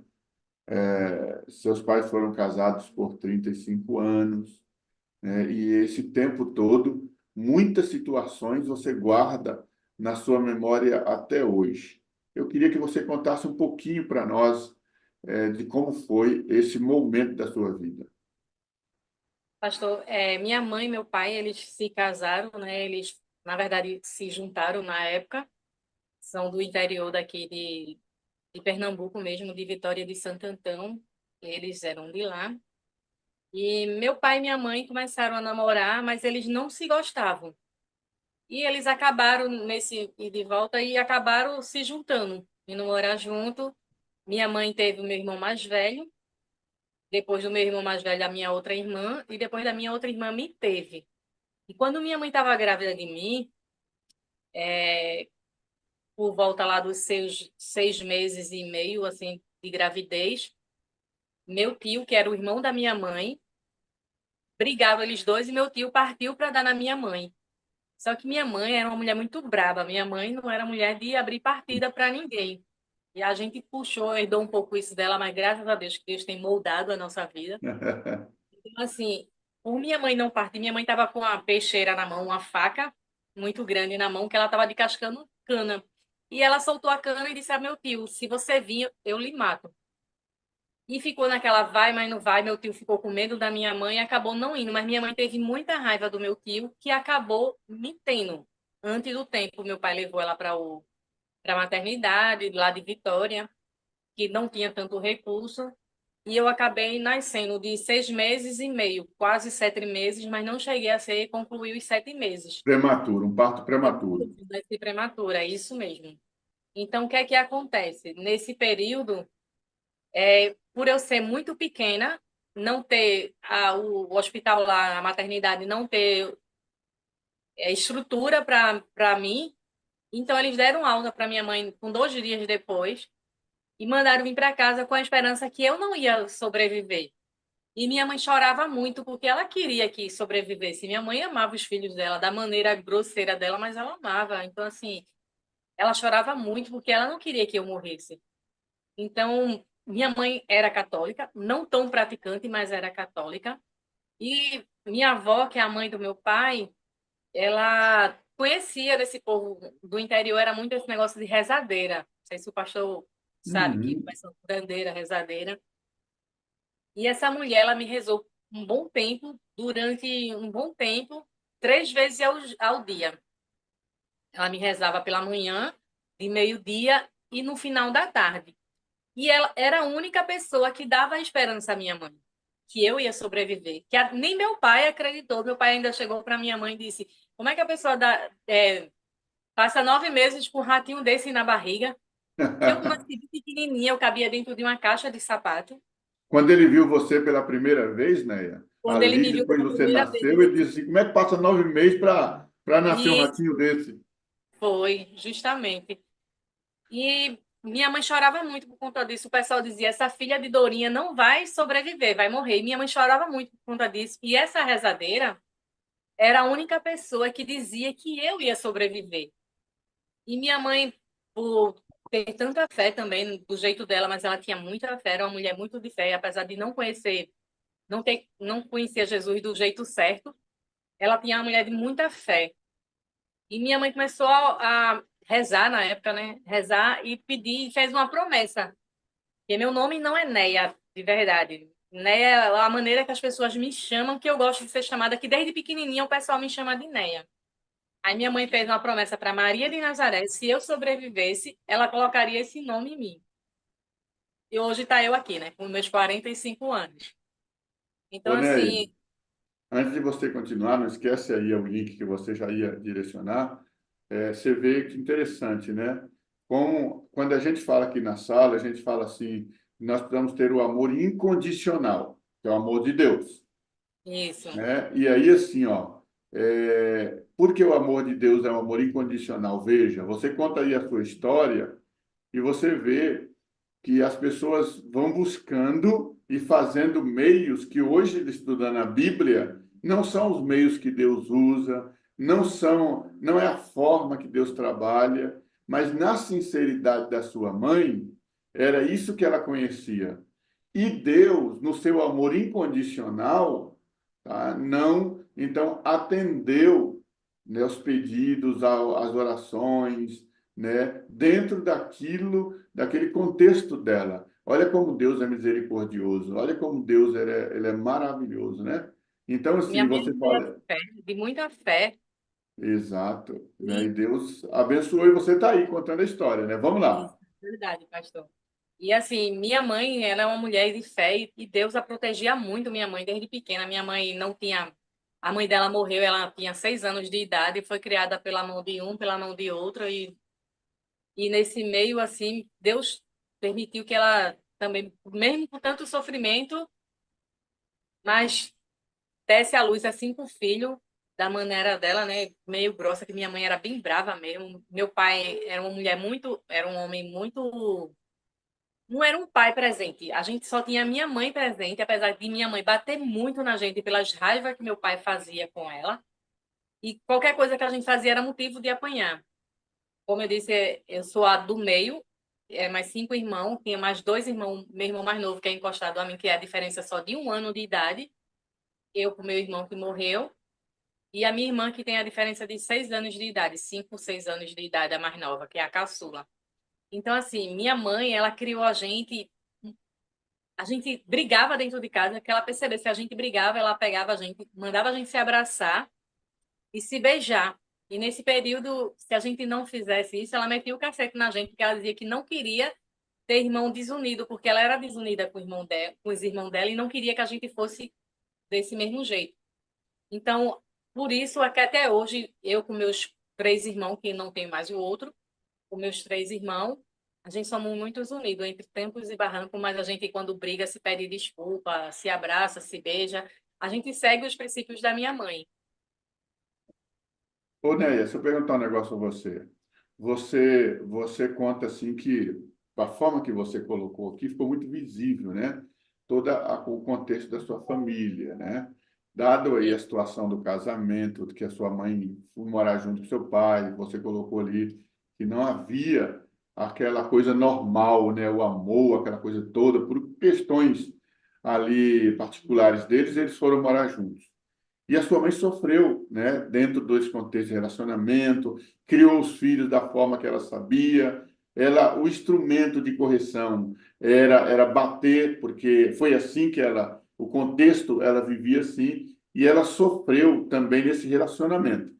S2: Seus pais foram casados por 35 anos, né? E esse tempo todo, muitas situações você guarda na sua memória até hoje. Eu queria que você contasse um pouquinho para nós, de como foi esse momento da sua vida.
S3: Pastor, minha mãe e meu pai, eles se casaram, né? Eles, na verdade, se juntaram na época. São do interior daqui de Pernambuco mesmo, de Vitória de Santo Antão. Eles eram de lá. E meu pai e minha mãe começaram a namorar, mas eles não se gostavam. E eles acabaram nesse ir de volta e acabaram se juntando, indo morar junto. Minha mãe teve o meu irmão mais velho, depois do meu irmão mais velho, a minha outra irmã, e depois da minha outra irmã me teve. E quando minha mãe estava grávida de mim, por volta lá dos seus 6 meses e meio, assim, de gravidez, meu tio, que era o irmão da minha mãe, brigaram eles dois e meu tio partiu para dar na minha mãe. Só que minha mãe era uma mulher muito braba. Minha mãe não era mulher de abrir partida para ninguém. E a gente puxou, herdou um pouco isso dela, mas graças a Deus que Deus tem moldado a nossa vida. Então, assim, por minha mãe não partir, minha mãe estava com uma peixeira na mão, uma faca muito grande na mão, que ela estava descascando cana. E ela soltou a cana e disse a meu tio, se você vir, eu lhe mato. E ficou naquela vai, mas não vai. Meu tio ficou com medo da minha mãe e acabou não indo. Mas minha mãe teve muita raiva do meu tio, que acabou me tendo antes do tempo, meu pai levou ela para a maternidade, lá de Vitória, que não tinha tanto recurso. E eu acabei nascendo de 6 meses e meio, quase 7 meses, mas não cheguei a concluir os 7 meses.
S2: Prematuro, um parto prematuro.
S3: Nasci prematura, é isso mesmo. Então, o que é que acontece? Nesse período, por eu ser muito pequena, não ter o hospital lá, a maternidade, não ter estrutura para mim, então eles deram alta para minha mãe com 2 dias depois e mandaram vir para casa com a esperança que eu não ia sobreviver. E minha mãe chorava muito porque ela queria que sobrevivesse. Minha mãe amava os filhos dela da maneira grosseira dela, mas ela amava. Então, assim, ela chorava muito porque ela não queria que eu morresse. Então, minha mãe era católica, não tão praticante, mas era católica. E minha avó, que é a mãe do meu pai, ela conhecia desse povo do interior, era muito esse negócio de rezadeira. Não sei se o pastor sabe que
S2: Uhum.
S3: vai ser curandeira, rezadeira. E essa mulher, ela me rezou um bom tempo, durante um bom tempo, 3 vezes ao dia. Ela me rezava pela manhã, de meio-dia e no final da tarde. E ela era a única pessoa que dava esperança à minha mãe, que eu ia sobreviver. Nem meu pai acreditou. Meu pai ainda chegou para minha mãe e disse: Como é que a pessoa passa 9 meses com um ratinho desse na barriga? Que eu nasci pequenininha, eu cabia dentro de uma caixa de sapato.
S2: Quando ele viu você pela primeira vez, Neia,
S3: Quando ele
S2: ali
S3: me viu
S2: depois
S3: pela
S2: você
S3: primeira vez,
S2: nasceu,
S3: ele
S2: ele disse assim, como é que passa 9 meses para nascer um
S3: disse:
S2: ratinho desse?
S3: Foi, justamente. E minha mãe chorava muito por conta disso. O pessoal dizia: essa filha de Dourinha não vai sobreviver, vai morrer. E minha mãe chorava muito por conta disso. E essa rezadeira era a única pessoa que dizia que eu ia sobreviver. E minha mãe, por ter tanta fé também, do jeito dela, mas ela tinha muita fé, era uma mulher muito de fé, apesar de não conhecer, não conhecia Jesus do jeito certo, ela tinha uma mulher de muita fé. E minha mãe começou a rezar na época, né? Rezar e pedir, fez uma promessa. E meu nome não é Neia, de verdade. Neia é a maneira que as pessoas me chamam, que eu gosto de ser chamada, que desde pequenininha o pessoal me chama de Neia. Aí minha mãe fez uma promessa para Maria de Nazaré, se eu sobrevivesse, ela colocaria esse nome em mim. E hoje está eu aqui, né? Com meus 45 anos. Então,
S2: Ô, Neia,
S3: assim,
S2: antes de você continuar, não esquece aí o link que você já ia direcionar. Você vê que interessante, né? Como, quando a gente fala aqui na sala, a gente fala assim, nós precisamos ter o amor incondicional, que é o amor de Deus,
S3: isso.
S2: né? E aí, assim, ó, porque o amor de Deus é um amor incondicional, veja, você conta aí a sua história e você vê que as pessoas vão buscando e fazendo meios que hoje, estudando a Bíblia, não são os meios que Deus usa, não é a forma que Deus trabalha, mas na sinceridade da sua mãe, era isso que ela conhecia. E Deus, no seu amor incondicional, tá? Não, então atendeu, né, os pedidos, as orações, né, dentro daquele contexto dela. Olha como Deus é misericordioso, olha como Deus ele é maravilhoso, né? Então,
S3: Minha
S2: assim,
S3: mãe é
S2: você
S3: uma mulher
S2: fala,
S3: de muita fé.
S2: exato, né? E
S3: E,
S2: Deus abençoou e você está aí contando a história, né? Vamos
S3: isso,
S2: lá.
S3: verdade, pastor. E assim, minha mãe, ela é uma mulher de fé e Deus a protegia muito, minha mãe, desde pequena. Minha mãe não tinha. A mãe dela morreu, ela tinha 6 anos de idade, e foi criada pela mão de um, pela mão de outro. E nesse meio, assim, Deus permitiu que ela também, mesmo com tanto sofrimento, mas desse à luz a 5 filhos da maneira dela, né? Meio grossa, que minha mãe era bem brava mesmo. Meu pai era uma mulher muito, era um homem muito. Não era um pai presente. A gente só tinha minha mãe presente, apesar de minha mãe bater muito na gente pelas raivas que meu pai fazia com ela. E qualquer coisa que a gente fazia era motivo de apanhar. Como eu disse, eu sou a do meio, mais 5 irmãos, tinha mais 2 irmãos, meu irmão mais novo, que é encostado a mim, que é a diferença só de 1 ano de idade, eu com meu irmão que morreu, e a minha irmã, que tem a diferença de 6 anos de idade, 5, 6 anos de idade, a mais nova, que é a caçula. Então, assim, minha mãe, ela criou a gente brigava dentro de casa, que ela percebesse que a gente brigava, ela pegava a gente, mandava a gente se abraçar e se beijar. E nesse período, se a gente não fizesse isso, ela metia o cacete na gente, porque ela dizia que não queria ter irmão desunido, porque ela era desunida com o irmão dela, com os irmãos dela e não queria que a gente fosse desse mesmo jeito. Então, por isso é que até hoje, eu com meus 3 irmãos, que não tem mais o outro, com meus 3 irmãos, a gente somos muito unidos entre tempos e barrancos, mas a gente, quando briga, se pede desculpa, se abraça, se beija. A gente segue os princípios da minha mãe.
S2: Ô, Neia, se eu perguntar um negócio a você. Você conta assim que, a forma que você colocou aqui, ficou muito visível, né? O contexto da sua família, né? Dado aí a situação do casamento, que a sua mãe foi morar junto com seu pai, você colocou ali que não havia aquela coisa normal, né? O amor, aquela coisa toda, por questões ali particulares deles, eles foram morar juntos. E a sua mãe sofreu, né, dentro desse contexto de relacionamento, criou os filhos da forma que ela sabia. O instrumento de correção era bater, porque foi assim que o contexto, ela vivia assim, e ela sofreu também nesse relacionamento.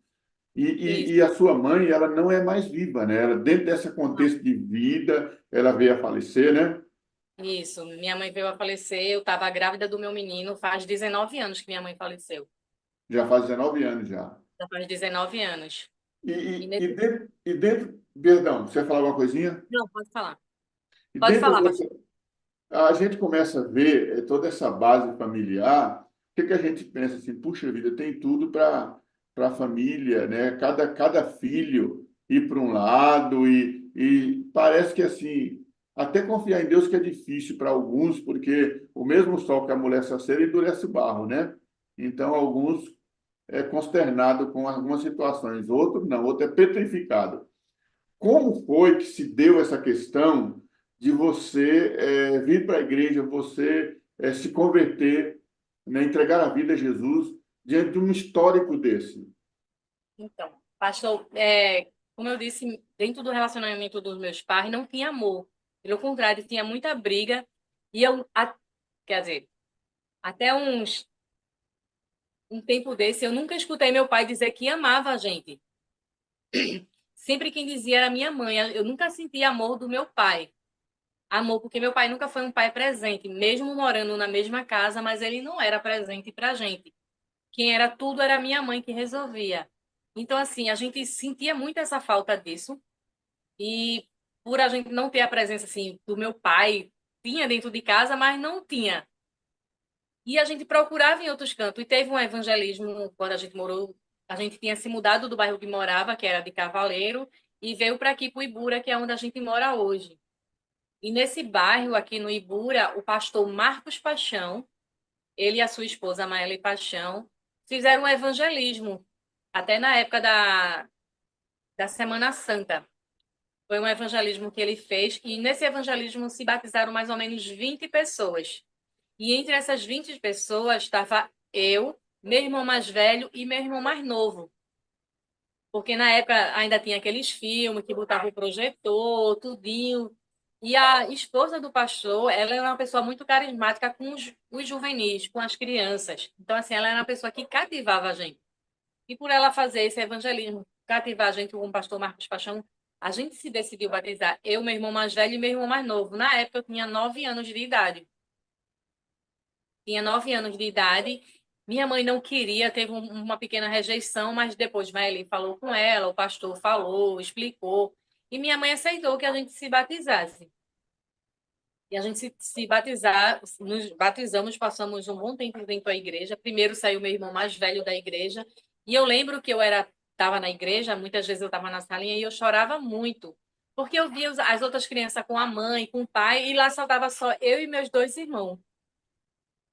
S2: E
S3: Isso,
S2: a sua mãe, ela não é mais viva, né? Ela, dentro desse contexto de vida, ela veio a falecer, né?
S3: isso. Minha mãe veio a falecer, eu estava grávida do meu menino, faz 19 anos que minha mãe faleceu.
S2: Já faz 19 anos já.
S3: Já faz 19 anos.
S2: E,
S3: E
S2: e, e,
S3: nesse...
S2: dentro, e dentro, perdão, você ia falar alguma coisinha?
S3: Não, pode falar.
S2: E
S3: Pode
S2: dentro
S3: falar, pastor.
S2: dessa, a gente começa a ver toda essa base familiar, o que que a gente pensa assim, puxa vida, tem tudo para a família, né? Cada filho ir para um lado e parece que assim, até confiar em Deus que é difícil para alguns, porque o mesmo sol que amolece a cera endurece o barro, né? Então, alguns é consternado com algumas situações, outro não, outro é petrificado. Como foi que se deu essa questão de você vir para a igreja, você se converter, né, entregar a vida a Jesus diante de um histórico desse?
S3: Então, pastor, como eu disse, dentro do relacionamento dos meus pais não tinha amor. Pelo contrário, tinha muita briga. E quer dizer, até um tempo desse, eu nunca escutei meu pai dizer que amava a gente. Sempre quem dizia era minha mãe. Eu nunca senti amor do meu pai. Amor, porque meu pai nunca foi um pai presente, mesmo morando na mesma casa, mas ele não era presente para a gente. Quem era tudo era minha mãe que resolvia. Então, assim, a gente sentia muito essa falta disso. E por a gente não ter a presença, assim, do meu pai, tinha dentro de casa, mas não tinha. E a gente procurava em outros cantos. E teve um evangelismo quando a gente morou. A gente tinha se mudado do bairro que morava, que era de Cavaleiro, e veio para aqui, para o Ibura, que é onde a gente mora hoje. E nesse bairro, aqui no Ibura, o pastor Marcos Paixão, ele e a sua esposa, Maeli Paixão, fizeram um evangelismo, até na época da Semana Santa. Foi um evangelismo que ele fez, e nesse evangelismo se batizaram mais ou menos 20 pessoas. E entre essas 20 pessoas estava eu, meu irmão mais velho e meu irmão mais novo. Porque na época ainda tinha aqueles filmes que botavam o projetor, tudinho. E a esposa do pastor, ela era uma pessoa muito carismática com os juvenis, com as crianças. Então, assim, ela era uma pessoa que cativava a gente. E por ela fazer esse evangelismo, cativar a gente com o pastor Marcos Paixão, a gente se decidiu batizar. Eu, meu irmão mais velho e meu irmão mais novo. Na época, eu tinha 9 anos de idade. Tinha 9 anos de idade. Minha mãe não queria, teve uma pequena rejeição, mas depois Maeli falou com ela, o pastor falou, explicou. E minha mãe aceitou que a gente se batizasse. E a gente se batizar, nos batizamos, passamos um bom tempo dentro da igreja. Primeiro saiu meu irmão mais velho da igreja. E eu lembro que eu estava na igreja, muitas vezes eu estava na salinha e eu chorava muito. Porque eu via as outras crianças com a mãe, com o pai, e lá só estava só eu e meus 2 irmãos.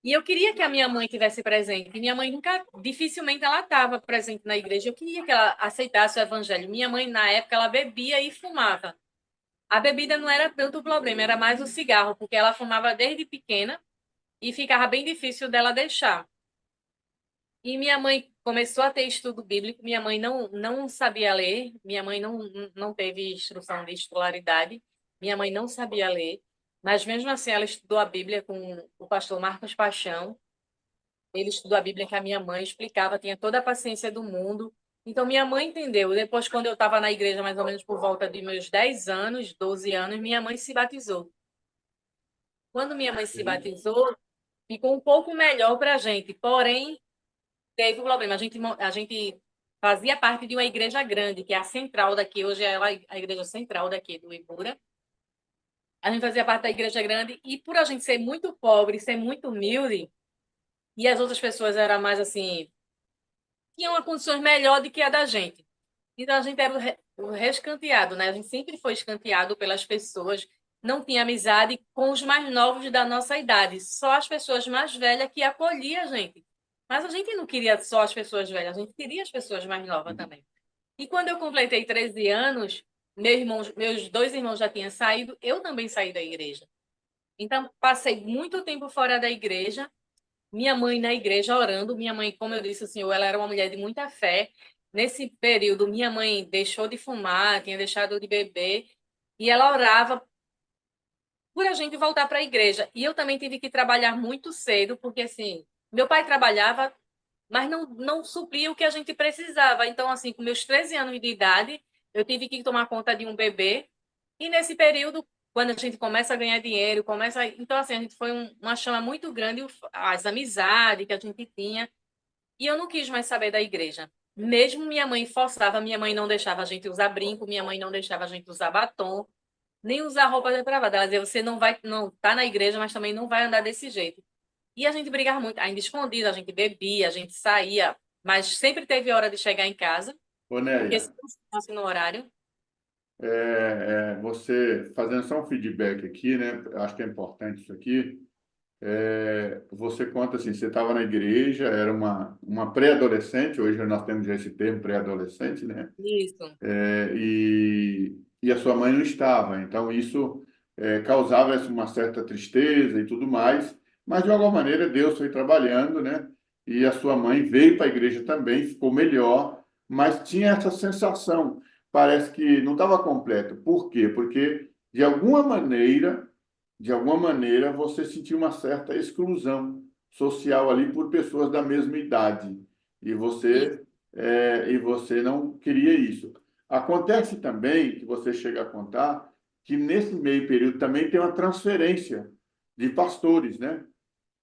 S3: E eu queria que a minha mãe tivesse presente. E minha mãe nunca, dificilmente ela estava presente na igreja. Eu queria que ela aceitasse o evangelho. Minha mãe, na época, ela bebia e fumava. A bebida não era tanto o problema, era mais o cigarro, porque ela fumava desde pequena e ficava bem difícil dela deixar. E minha mãe começou a ter estudo bíblico. Minha mãe não sabia ler. Minha mãe não teve instrução de escolaridade. Minha mãe não sabia ler. Mas mesmo assim, ela estudou a Bíblia com o pastor Marcos Paixão. Ele estudou a Bíblia que a minha mãe explicava, tinha toda a paciência do mundo. Então, minha mãe entendeu. Depois, quando eu estava na igreja, mais ou menos por volta de meus 10 anos, 12 anos, minha mãe se batizou. Quando minha mãe se
S2: Sim.
S3: batizou, ficou um pouco melhor para a gente. Porém, teve um problema. A gente fazia parte de uma igreja grande, que é a central daqui. Hoje é a igreja central daqui do Ibura. A gente fazia parte da igreja grande e por a gente ser muito pobre, ser muito humilde, e as outras pessoas eram mais assim, tinham uma condições melhor do que a da gente. Então a gente era o rescanteado, né? A gente sempre foi escanteado pelas pessoas, não tinha amizade com os mais novos da nossa idade, só as pessoas mais velhas que acolhiam a gente. Mas a gente não queria só as pessoas velhas, a gente queria as pessoas mais novas também. E quando eu completei 13 anos, meus dois irmãos já tinham saído, eu também saí da igreja. Então, passei muito tempo fora da igreja, minha mãe na igreja orando. Minha mãe, como eu disse, o senhor, ela era uma mulher de muita fé. Nesse período, minha mãe deixou de fumar, tinha deixado de beber, e ela orava por a gente voltar para a igreja. E eu também tive que trabalhar muito cedo, porque assim, meu pai trabalhava, mas não supria o que a gente precisava. Então, assim, com meus 13 anos de idade, eu tive que tomar conta de um bebê. E nesse período, quando a gente começa a ganhar dinheiro, Então, assim, a gente foi uma chama muito grande, as amizades que a gente tinha. E eu não quis mais saber da igreja. Mesmo minha mãe forçava, minha mãe não deixava a gente usar brinco, minha mãe não deixava a gente usar batom, nem usar roupa depravada. Ela dizia, você não vai, não tá na igreja, mas também não vai andar desse jeito. E a gente brigava muito, ainda escondida, a gente bebia, a gente saía, mas sempre teve hora de chegar em casa,
S2: Ô,
S3: porque se
S2: Néia,
S3: não fosse no horário.
S2: você fazendo só um feedback aqui, né? Acho que é importante isso aqui. Você conta assim, você estava na igreja, era uma pré-adolescente, hoje nós temos já esse termo pré-adolescente, né?
S3: Isso,
S2: E a sua mãe não estava, então isso causava uma certa tristeza e tudo mais, mas de alguma maneira Deus foi trabalhando, né? E a sua mãe veio para a igreja também, ficou melhor, mas tinha essa sensação, parece que não estava completo. Por quê? Porque de alguma maneira você sentiu uma certa exclusão social ali por pessoas da mesma idade e
S3: isso,
S2: você não queria isso. Acontece também que você chega a contar que nesse meio período também tem uma transferência de pastores, né?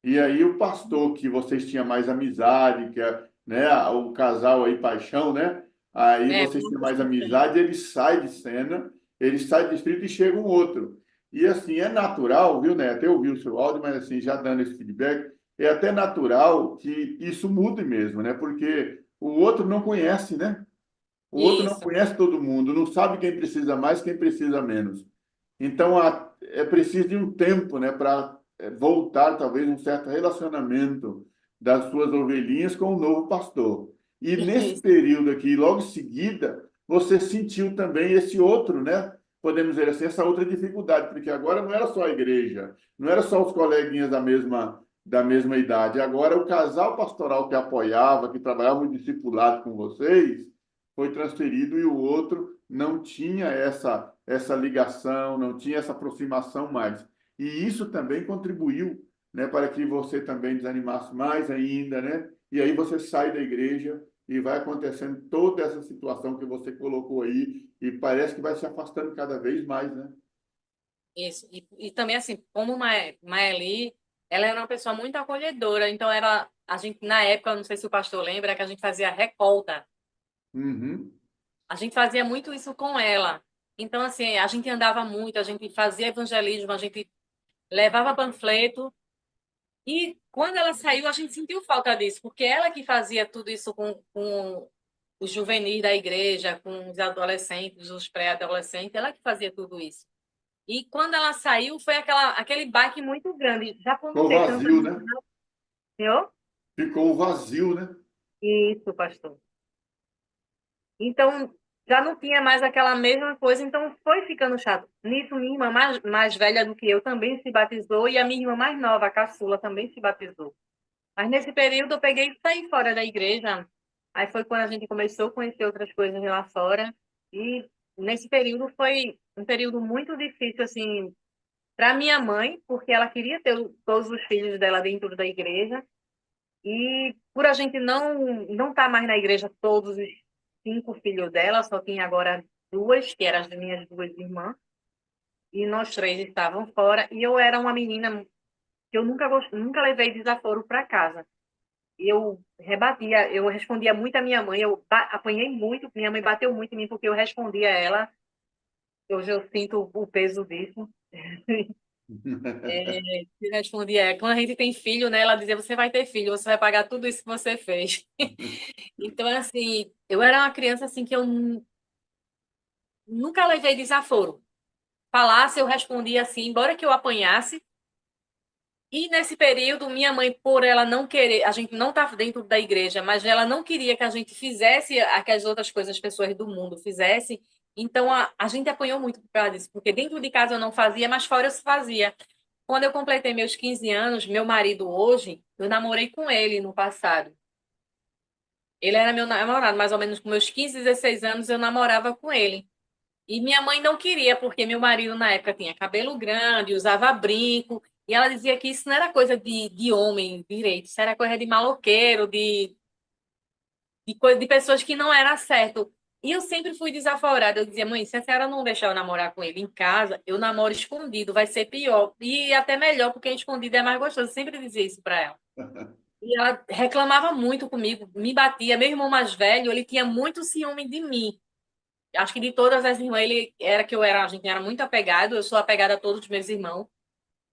S2: E aí o pastor que vocês tinham mais amizade, que é, né, o casal aí paixão, né? Aí vocês
S3: foi uma
S2: têm mais
S3: questão de
S2: amizade, ele sai de cena, ele sai do distrito e chega um outro. E assim, é natural, viu, né? Até ouvi o seu áudio, mas assim, já dando esse feedback, é até natural que isso mude mesmo, né? Porque o outro não conhece, né? O outro não
S3: isso,
S2: conhece todo mundo, não sabe quem precisa mais, quem precisa menos. Então, é preciso de um tempo, né, para voltar, talvez, um certo relacionamento das suas ovelhinhas com o novo pastor. E nesse
S3: isso,
S2: período aqui, logo em seguida, você sentiu também esse outro, né? Podemos dizer assim, essa outra dificuldade, porque agora não era só a igreja, não era só os coleguinhas da mesma idade. Agora, o casal pastoral que apoiava, que trabalhava no discipulado com vocês, foi transferido e o outro não tinha essa ligação, não tinha essa aproximação mais. E isso também contribuiu, né, para que você também desanimasse mais ainda, né? E aí você sai da igreja e vai acontecendo toda essa situação que você colocou aí e parece que vai se afastando cada vez mais, né?
S3: isso. E também, assim, como Maeli, ela era uma pessoa muito acolhedora, então a gente, na época, não sei se o pastor lembra, que a gente fazia recolta.
S2: Uhum.
S3: A gente fazia muito isso com ela. Então, assim, a gente andava muito, a gente fazia evangelismo, a gente levava panfleto. E quando ela saiu, a gente sentiu falta disso, porque ela que fazia tudo isso com os juvenis da igreja, com os adolescentes, os pré-adolescentes, ela que fazia tudo isso. E quando ela saiu, foi aquele baque muito grande. Já quando
S2: Ficou
S3: tem tanta
S2: vazio,
S3: gente,
S2: né?
S3: senhor?
S2: Ficou um vazio, né?
S3: Isso, pastor. Então, já não tinha mais aquela mesma coisa, então foi ficando chato. Nisso, minha irmã mais velha do que eu também se batizou e a minha irmã mais nova, a caçula, também se batizou. Mas nesse período eu peguei e saí fora da igreja. Aí foi quando a gente começou a conhecer outras coisas lá fora. E nesse período foi um período muito difícil, assim, para minha mãe, porque ela queria ter todos os filhos dela dentro da igreja. E por a gente não estar mais na igreja todos 5 filhos dela, só tinha agora 2, que eram as minhas 2 irmãs, e nós 3 estavam fora, e eu era uma menina que eu nunca levei desaforo para casa. Eu rebatia, eu respondia muito à minha mãe, eu apanhei muito, minha mãe bateu muito em mim porque eu respondia a ela. Hoje eu sinto o peso disso. Eu respondia, quando a gente tem filho, né, ela dizia, você vai ter filho, você vai pagar tudo isso que você fez. Então, assim, eu era uma criança assim que eu nunca levei desaforo. Falasse, eu respondia assim, embora que eu apanhasse. E nesse período, minha mãe, por ela não querer, a gente não estava dentro da igreja, mas ela não queria que a gente fizesse aquelas outras coisas as pessoas do mundo fizessem. Então a gente apanhou muito por causa disso, porque dentro de casa eu não fazia, mas fora eu fazia. Quando eu completei meus 15 anos, meu marido hoje, eu namorei com ele no passado. Ele era meu namorado, mais ou menos com meus 15, 16 anos eu namorava com ele. E minha mãe não queria, porque meu marido na época tinha cabelo grande, usava brinco, e ela dizia que isso não era coisa de homem direito, isso era coisa de maloqueiro, de pessoas que não era certo. E eu sempre fui desaforada. Eu dizia, mãe, se a senhora não deixar eu namorar com ele em casa, eu namoro escondido, vai ser pior. E até melhor, porque escondido é mais gostoso. Eu sempre dizia isso para ela. E ela reclamava muito comigo, me batia. Meu irmão mais velho, ele tinha muito ciúme de mim. Acho que de todas as irmãs, ele era que eu era, a gente era muito apegado, eu sou apegada a todos os meus irmãos,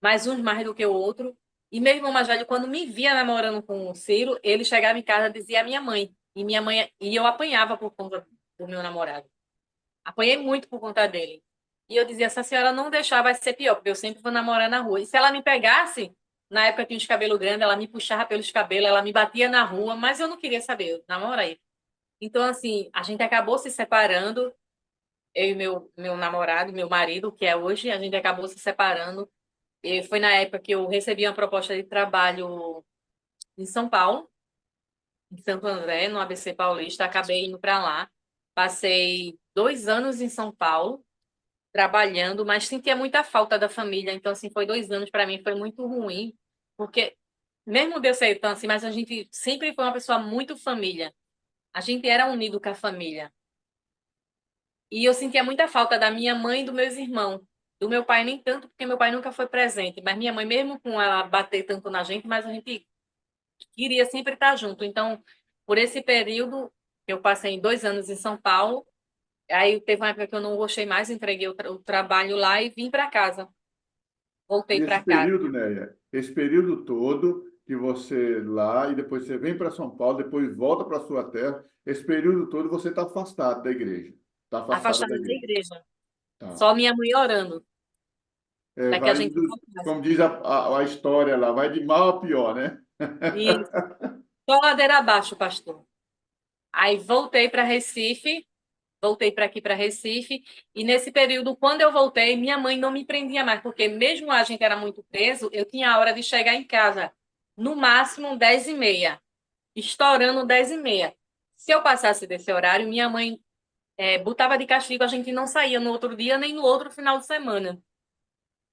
S3: mas uns mais do que o outro. E meu irmão mais velho, quando me via namorando com o Ciro, ele chegava em casa e dizia a minha mãe. E eu apanhava por conta do meu namorado. Apanhei muito por conta dele. E eu dizia, se a senhora não deixar, vai ser pior, porque eu sempre vou namorar na rua. E se ela me pegasse, na época eu tinha os cabelos grandes, ela me puxava pelos cabelos, ela me batia na rua, mas eu não queria saber, eu namorei. Então, assim, a gente acabou se separando, eu e meu namorado, meu marido, que é hoje, a gente acabou se separando. E foi na época que eu recebi uma proposta de trabalho em São Paulo, em Santo André, no ABC Paulista. Acabei indo para lá. Passei 2 anos em São Paulo, trabalhando, mas sentia muita falta da família. Então, assim, foi 2 anos para mim, foi muito ruim, porque mesmo de eu ser tão assim, mas a gente sempre foi uma pessoa muito família. A gente era unido com a família. E eu sentia muita falta da minha mãe e dos meus irmãos. Do meu pai nem tanto, porque meu pai nunca foi presente. Mas minha mãe, mesmo com ela bater tanto na gente, mas a gente queria sempre estar junto. Então, por esse período, eu passei 2 anos em São Paulo. Aí teve uma época que eu não gostei mais, entreguei o trabalho lá e vim para casa. Voltei
S2: E esse
S3: para casa.
S2: período, Néia, esse período todo que você lá e depois você vem para São Paulo, depois volta para sua terra, esse período todo você está afastado da igreja. Está afastada
S3: Afastada
S2: da
S3: da
S2: igreja.
S3: igreja.
S2: Tá.
S3: Só minha mãe orando
S2: É,
S3: para que a gente voltasse.
S2: como diz a história lá, vai de mal a pior, né?
S3: E só ladeira abaixo, pastor. Aí voltei para Recife, voltei para aqui para Recife, e nesse período, quando eu voltei, minha mãe não me prendia mais, porque mesmo a gente era muito preso, eu tinha a hora de chegar em casa, no máximo 10h30, estourando 10h30. Se eu passasse desse horário, minha mãe botava de castigo, a gente não saía no outro dia, nem no outro final de semana.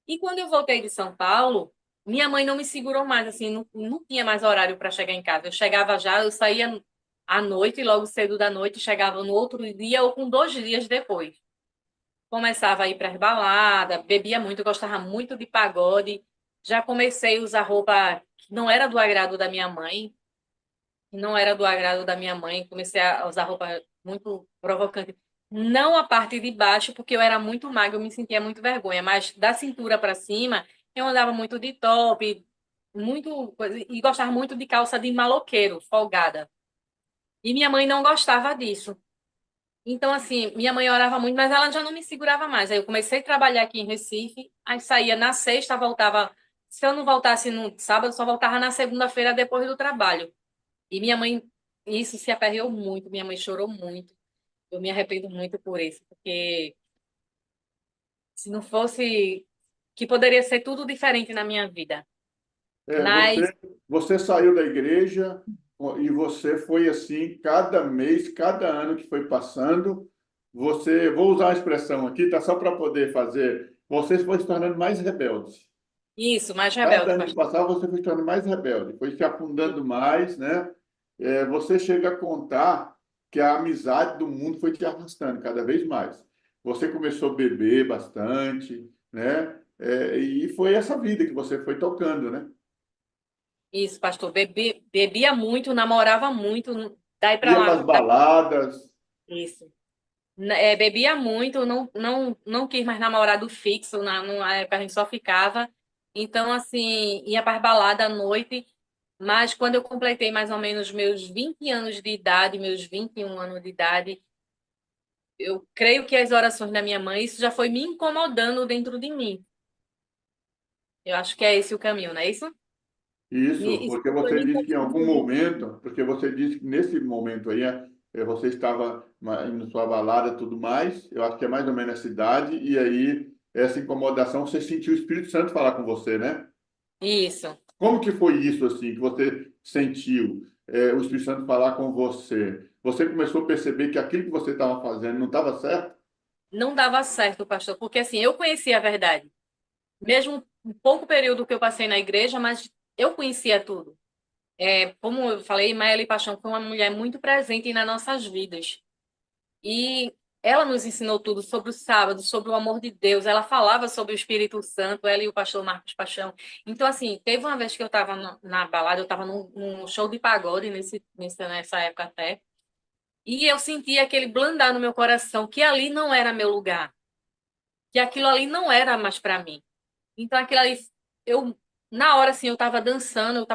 S3: E quando eu voltei de São Paulo, minha mãe não me segurou mais, assim, não tinha mais horário para chegar em casa. Eu chegava já, eu saía à noite, logo cedo da noite, chegava no outro dia ou com 2 dias depois. Começava a ir para as baladas, bebia muito, gostava muito de pagode. Já comecei a usar roupa que não era do agrado da minha mãe, não era do agrado da minha mãe. Comecei a usar roupa muito provocante. Não a parte de baixo, porque eu era muito magra, eu me sentia muito vergonha, mas da cintura para cima, eu andava muito de top, muito e gostava muito de calça de maloqueiro, folgada. E minha mãe não gostava disso. Então, assim, minha mãe orava muito, mas ela já não me segurava mais. Aí eu comecei a trabalhar aqui em Recife, aí saía na sexta, voltava. Se eu não voltasse no sábado, só voltava na segunda-feira depois do trabalho. E minha mãe, isso se aperreou muito, minha mãe chorou muito. Eu me arrependo muito por isso, porque se não fosse, que poderia ser tudo diferente na minha vida.
S2: É,
S3: Mas
S2: você saiu da igreja e você foi assim, cada mês, cada ano que foi passando, você, vou usar a expressão aqui, tá só para poder fazer, você foi se tornando mais rebelde.
S3: isso, mais
S2: Cada
S3: rebelde,
S2: ano que
S3: pastor.
S2: passava, você foi se tornando mais rebelde, foi se afundando mais, né? É, você chega a contar que a amizade do mundo foi te arrastando cada vez mais. Você começou a beber bastante, né? E foi essa vida que você foi tocando, né?
S3: Isso, pastor. Bebia muito, namorava muito, daí para
S2: Ia para
S3: lá.
S2: as baladas.
S3: Isso. Bebia muito, não quis mais namorado fixo, numa época a gente só ficava. Então, assim, ia para balada à noite, mas quando eu completei mais ou menos meus 20 anos de idade, meus 21 anos de idade, eu creio que as orações da minha mãe, isso já foi me incomodando dentro de mim. Eu acho que é esse o caminho, não é isso?
S2: Isso,
S3: Isso
S2: porque
S3: foi
S2: você
S3: me
S2: disse que em algum
S3: confundindo.
S2: momento, porque você disse que nesse momento aí você estava indo sua balada e tudo mais, eu acho que é mais ou menos essa idade, e aí essa incomodação, você sentiu o Espírito Santo falar com você, né?
S3: Isso.
S2: Como que foi isso assim que você sentiu o Espírito Santo falar com você? Você começou a perceber que aquilo que você estava fazendo não estava certo?
S3: Não dava certo, pastor, porque assim, eu conhecia a verdade. Mesmo um pouco período que eu passei na igreja, mas eu conhecia tudo. Como eu falei, Maeli Paixão foi uma mulher muito presente nas nossas vidas. E ela nos ensinou tudo sobre o sábado, sobre o amor de Deus. Ela falava sobre o Espírito Santo, ela e o pastor Marcos Paixão. Então, assim, teve uma vez que eu estava na balada, eu estava num show de pagode nessa época até, e eu senti aquele blandar no meu coração, que ali não era meu lugar, que aquilo ali não era mais para mim. Então, aquilo ali, eu, na hora, assim, eu estava dançando,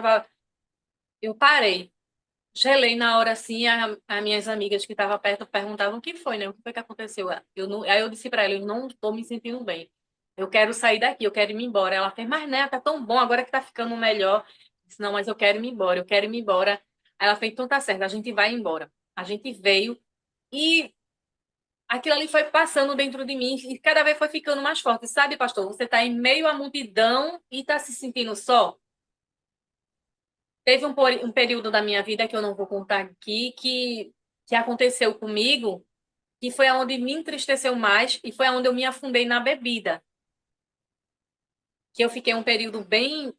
S3: eu parei. Gelei na hora assim, as minhas amigas que estavam perto perguntavam o que foi, né? O que foi que aconteceu? Eu não, aí eu disse para ela, eu não estou me sentindo bem. Eu quero sair daqui, eu quero ir me embora. Ela fez, mas né, tá tão bom, agora que tá ficando melhor. Eu disse, não, mas eu quero ir me embora, eu quero ir me embora. Aí ela fez, então tá certo, a gente vai embora. A gente veio e aquilo ali foi passando dentro de mim e cada vez foi ficando mais forte. Sabe, pastor, você tá em meio à multidão e tá se sentindo só? Teve um período da minha vida que eu não vou contar aqui, que aconteceu comigo, que foi onde me entristeceu mais e foi onde eu me afundei na bebida. Que eu fiquei um período bem.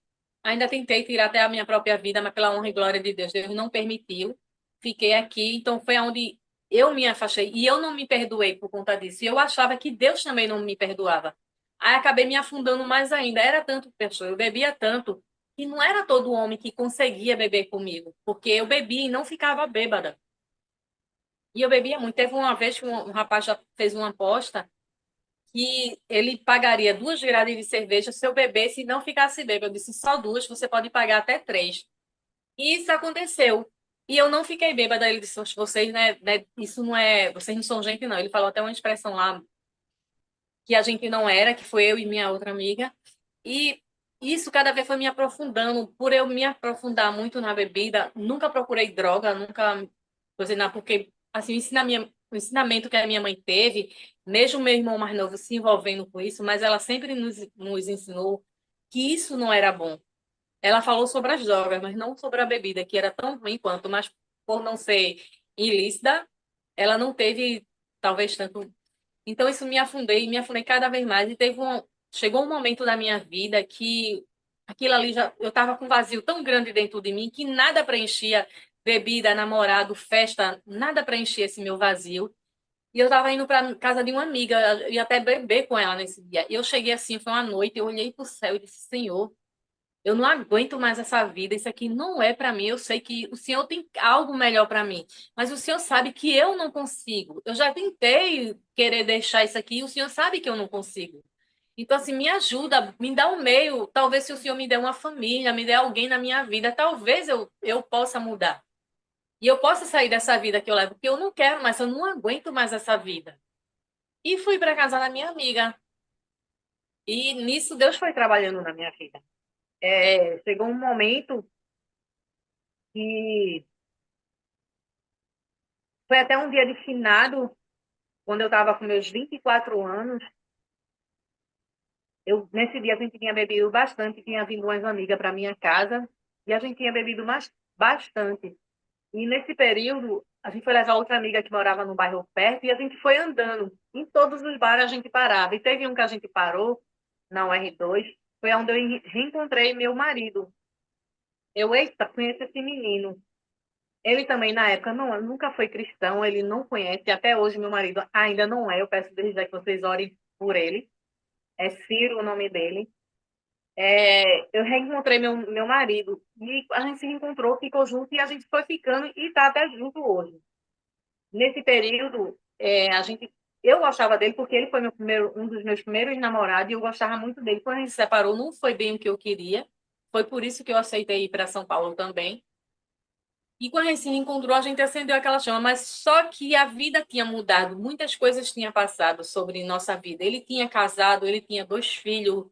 S3: Ainda tentei tirar até a minha própria vida, mas pela honra e glória de Deus, Deus não permitiu. Fiquei aqui, então foi onde eu me afastei. E eu não me perdoei por conta disso. E eu achava que Deus também não me perdoava. Aí acabei me afundando mais ainda. Era tanto, pessoa, eu bebia tanto, que não era todo homem que conseguia beber comigo. Porque eu bebia e não ficava bêbada. E eu bebia muito. Teve uma vez que um rapaz já fez uma aposta que ele pagaria 2 viradas de cerveja se eu bebesse e não ficasse bêbado. Eu disse, só 2, você pode pagar até 3. E isso aconteceu. E eu não fiquei bêbada. Ele disse, vocês, né, isso não é, vocês não são gente, não. Ele falou até uma expressão lá que a gente não era, que foi eu e minha outra amiga. E isso cada vez foi me aprofundando. Por eu me aprofundar muito na bebida, nunca procurei droga, nunca coisa nada, porque assim, o ensinamento que a minha mãe teve, mesmo meu irmão mais novo se envolvendo com isso, mas ela sempre nos ensinou que isso não era bom. Ela falou sobre as drogas, mas não sobre a bebida, que era tão ruim quanto, mas por não ser ilícita, ela não teve talvez tanto. Então isso me afundei cada vez mais e chegou um momento da minha vida que aquilo ali já eu estava com um vazio tão grande dentro de mim que nada preenchia bebida, namorado, festa, nada preenchia esse meu vazio. E eu estava indo para casa de uma amiga e até beber com ela nesse dia. E eu cheguei assim, foi uma noite, eu olhei para o céu e disse: Senhor, eu não aguento mais essa vida, isso aqui não é para mim. Eu sei que o Senhor tem algo melhor para mim, mas o Senhor sabe que eu não consigo. Eu já tentei querer deixar isso aqui, e o Senhor sabe que eu não consigo. Então, assim, me ajuda, me dá um meio. Talvez se o Senhor me der uma família, me der alguém na minha vida, talvez eu possa mudar. E eu possa sair dessa vida que eu levo, porque eu não quero mais, eu não aguento mais essa vida. E fui para casa da minha amiga. E nisso Deus foi trabalhando na minha vida. Chegou um momento que foi até um dia de finado, quando eu estava com meus 24 anos. Nesse dia a gente tinha bebido bastante, tinha vindo umas amigas para minha casa, e a gente tinha bebido bastante. E nesse período, a gente foi levar outra amiga que morava no bairro perto, e a gente foi andando. Em todos os bares a gente parava. E teve um que a gente parou, na UR2, foi onde eu reencontrei meu marido. Eita, conheço esse menino. Ele também, na época, não, nunca foi cristão, ele não conhece, até hoje meu marido ainda não é, eu peço desde já que vocês orem por ele. É Ciro o nome dele. Eu reencontrei meu marido e a gente se reencontrou, ficou junto e a gente foi ficando e está até junto hoje. Nesse período, eu gostava dele porque ele foi um dos meus primeiros namorados e eu gostava muito dele. Quando a gente se separou, não foi bem o que eu queria. Foi por isso que eu aceitei ir para São Paulo também. E quando a gente se encontrou, a gente acendeu aquela chama, mas só que a vida tinha mudado, muitas coisas tinham passado sobre nossa vida. Ele tinha casado, ele tinha 2 filhos,